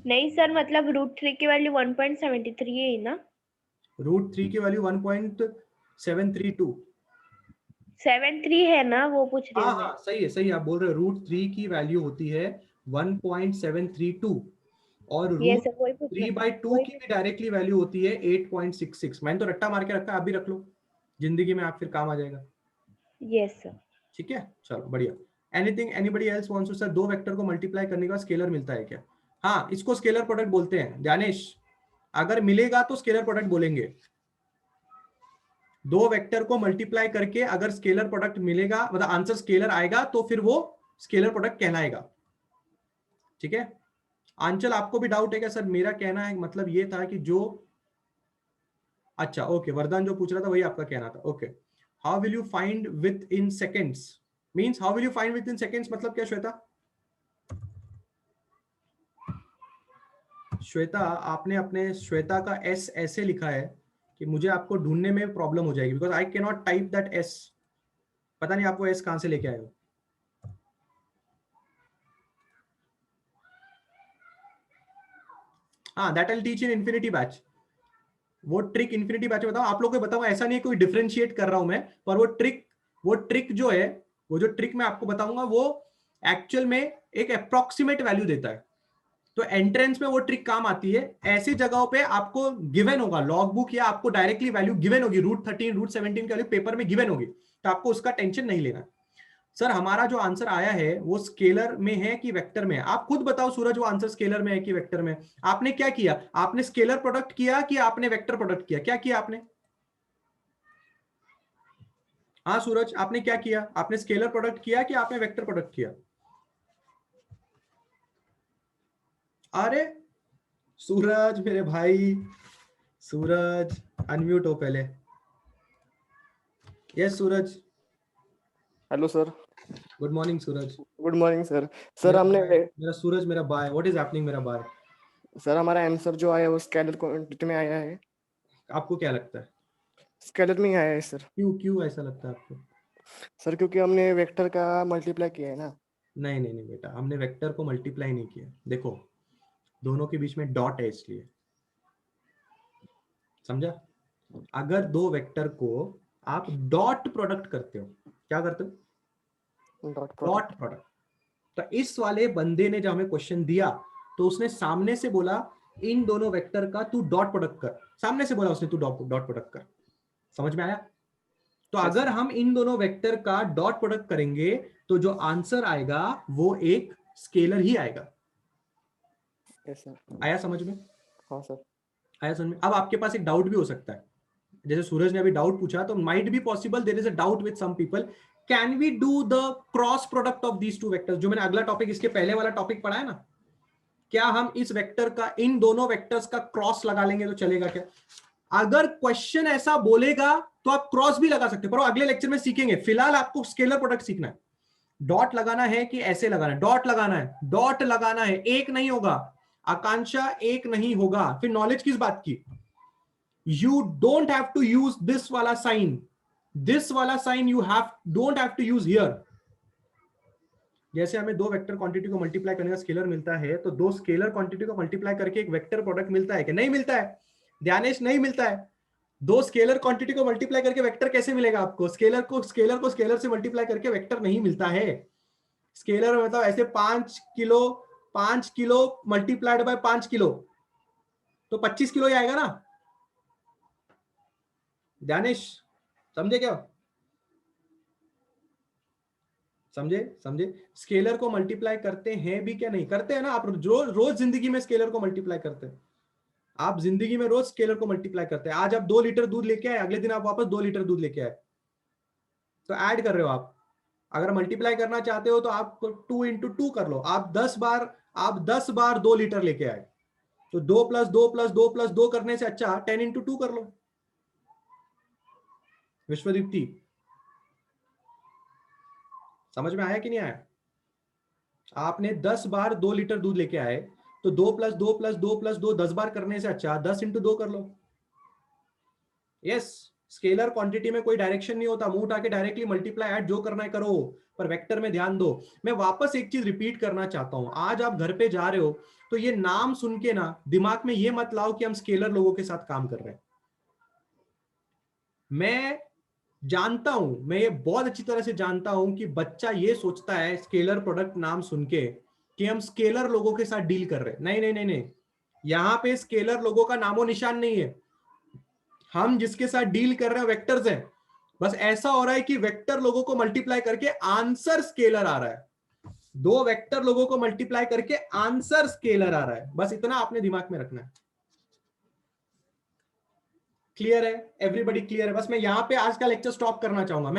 नहीं सर, मतलब √3 की वैल्यू 1.73 है ना? √3 की वैल्यू 1.732 73 है ना, वो पूछ रही हाँ हूँ मैं। हाँ सही है, सही है, आप बोल रहे हो। √3 की वैल्यू होती है 1.732 और ये सर वही पूछ रहा √3/2 की भी डायरेक्टली वैल्यू होती है 8.66। मैंने तो रट्टा मार के रखा है, आप भी रख लो, जिंदगी में आप फिर काम आ जाएगा। Yes sir. ठीक है, चलो बढ़िया। Anything, anybody else wants to? Sir दो वेक्टर को मल्टीप्लाई करने का स्केलर मिलता है क्या? हाँ, इसको स्केलर प्रोडक्ट बोलते हैं ध्यानेश। अगर मिलेगा तो स्केलर प्रोडक्ट बोलेंगे। दो वेक्टर को मल्टीप्लाई करके अगर स्केलर प्रोडक्ट मिलेगा, मतलब आंसर स्केलर आएगा, तो फिर वो स्केलर प्रोडक्ट कहलाएगा। ठीक है, आंचल आपको भी डाउट है क्या? सर मेरा कहना है मतलब ये था कि जो, अच्छा ओके, वरदान जो पूछ रहा था वही आपका कहना था। Okay, how will you find with in seconds, means how will you find with in seconds मतलब क्या श्वेता? श्वेता, आपने अपने श्वेता का एस ऐसे लिखा है कि मुझे आपको ढूंढने में प्रॉब्लम हो जाएगी, because I can not type that S. पता नहीं आपको एस कहां से लेके आए हो। हाँ, that I will teach in infinity batch. वो ट्रिक इन्फिनिटी बैच में बताऊं आप लोगों को, बताऊं ऐसा नहीं है कोई डिफरेंशिएट कर रहा हूं मैं, पर वो ट्रिक जो है, वो जो ट्रिक मैं आपको बताऊंगा वो एक्चुअल में एक अप्रोक्सीमेट वैल्यू देता है। तो एंट्रेंस में वो ट्रिक काम आती है। ऐसी जगहों पे आपको गिवन होगा लॉग बुक, या आपको डायरेक्टली वैल्यू गिवन होगी, √13 √17 की वैल्यू पेपर में गिवन होगी, तो आपको उसका टेंशन नहीं लेना। सर हमारा जो आंसर आया है वो स्केलर में है कि वेक्टर में है? आप खुद बताओ सूरज, वो आंसर स्केलर में है कि वेक्टर में? आपने क्या किया? आपने स्केलर प्रोडक्ट किया कि आपने वेक्टर प्रोडक्ट किया? क्या किया आपने? हाँ सूरज, आपने क्या किया? आपने स्केलर प्रोडक्ट किया कि आपने वेक्टर प्रोडक्ट किया? अरे सूरज मेरे भाई, सूरज अनम्यूट हो पहले। Yes Suraj. Hello sir. Good morning Suraj. Good morning sir. Sir हमने मेरा सूरज, मेरा बाय, व्हाट इज हैपनिंग मेरा बाय? सर हमारा आंसर जो आया वो स्केलर क्वांटिटी में आया है। आपको क्या लगता है? स्केलर में ही आया है सर। क्यों ऐसा लगता है आपको? सर क्योंकि हमने वेक्टर का मल्टीप्लाई किया है ना। नहीं नहीं नहीं बेटा, हमने वेक्टर को मल्टीप्लाई नहीं किया। देखो दोनों के बीच में डॉट है इसलिए, समझा? अगर दो वेक्टर को आप डॉट प्रोडक्ट करते हो, क्या करते हो? Dot product. तो इस वाले बंदे ने जब हमें क्वेश्चन दिया तो उसने सामने से बोला इन दोनों वेक्टर का तू डॉट प्रोडक्ट कर, सामने से बोला उसने तू डॉट प्रोडक्ट कर। समझ में आया? तो अगर हम इन दोनों वेक्टर का डॉट प्रोडक्ट करेंगे तो जो आंसर आएगा वो एक स्केलर ही आएगा। आया समझ में? हाँ सर, आया समझ में? अब आपके पास एक डाउट भी हो सकता है, जैसे सूरज ने अभी डाउट पूछा, तो might be possible there is a doubt with some people, can we do the cross product of these two vectors? जो मैंने अगला टॉपिक, इसके पहले वाला टॉपिक पढ़ा है ना, क्या हम इस वेक्टर का, इन दोनों वेक्टर्स का क्रॉस लगा लेंगे तो चलेगा क्या? अगर क्वेश्चन ऐसा बोलेगा तो आप क्रॉस भी लगा सकते हो, पर अगले लेक्चर में सीखेंगे। फिलहाल आपको स्केलर प्रोडक्ट सीखना है। डॉट लगाना है कि ऐसे लगाना है? डॉट लगाना है, डॉट लगाना है, एक नहीं होगा आकांक्षा, एक नहीं होगा। फिर नॉलेज किस बात की? You don't have to use this वाला साइन, this वाला sign you don't have to use here। जैसे हमें दो वेक्टर क्वांटिटी को मल्टीप्लाई करने का स्केलर मिलता है, तो दो स्केलर क्वांटिटी को मल्टीप्लाई करके एक वेक्टर प्रोडक्ट मिलता है कि नहीं मिलता है? ध्यानेश, नहीं मिलता है। दो स्केलर क्वांटिटी को मल्टीप्लाई करके वेक्टर कैसे मिलेगा आपको? स्केलर से मल्टीप्लाई करके वेक्टर नहीं मिलता है। स्केलर मतलब ऐसे 5 किलो मल्टीप्लाइड बाय 5 किलो, तो 25 किलो ही आएगा ना। ध्यानेश समझे क्या? समझे? स्केलर को मल्टीप्लाई करते हैं भी क्या? नहीं करते हैं ना। आप रोज जिंदगी में स्केलर को मल्टीप्लाई करते हैं। आप जिंदगी में रोज स्केलर को मल्टीप्लाई करते हैं। आज आप 2 लीटर दूध लेके आए, अगले दिन आप वापस 2 लीटर दूध लेके आए, तो ऐड कर रहे हो आप। अगर मल्टीप्लाई करना चाहते हो तो आप 2 into 2 कर लो। आप 10 बार 2 लीटर लेके आए, तो 2 + 2 + 2 + 2 करने से अच्छा 10 into 2 कर लो। विश्वदीप्ति, समझ में आया कि नहीं आया? आपने 10 बार 2 लीटर दूध लेके आए, तो 2 + 2 + 2 + 2 10 बार करने से अच्छा 10 into 2 कर लो। यस, स्केलर क्वांटिटी में कोई डायरेक्शन नहीं होता। मुंह उठा के डायरेक्टली मल्टीप्लाई ऐड जो करना है करो, पर वेक्टर में ध्यान दो। मैं वापस एक चीज रिपीट करना चाहता हूं। आज आप घर पे जा रहे हो तो ये नाम सुन के ना दिमाग में ये मत लाओ कि हम स्केलर लोगों के साथ काम कर रहे हैं। मैं जानता हूं, मैं ये बहुत अच्छी तरह से जानता हूं कि बच्चा ये सोचता है स्केलर प्रोडक्ट नाम सुन के कि हम स्केलर लोगों के साथ डील कर रहे हैं। नहीं नहीं नहीं नहीं, यहां पे स्केलर लोगों का नामो निशान नहीं है। हम जिसके साथ डील कर रहे हैं वेक्टर्स हैं। बस ऐसा हो रहा है कि वेक्टर लोगों को मल्टीप्लाई करके आंसर स्केलर आ रहा है। 2 वेक्टर लोगों को मल्टीप्लाई करके आंसर स्केलर आ रहा है। बस इतना आपने दिमाग में रखना है। क्लियर है? एवरीबॉडी क्लियर है? बस मैं यहां पे आज का लेक्चर स्टॉप करना चाहूंगा।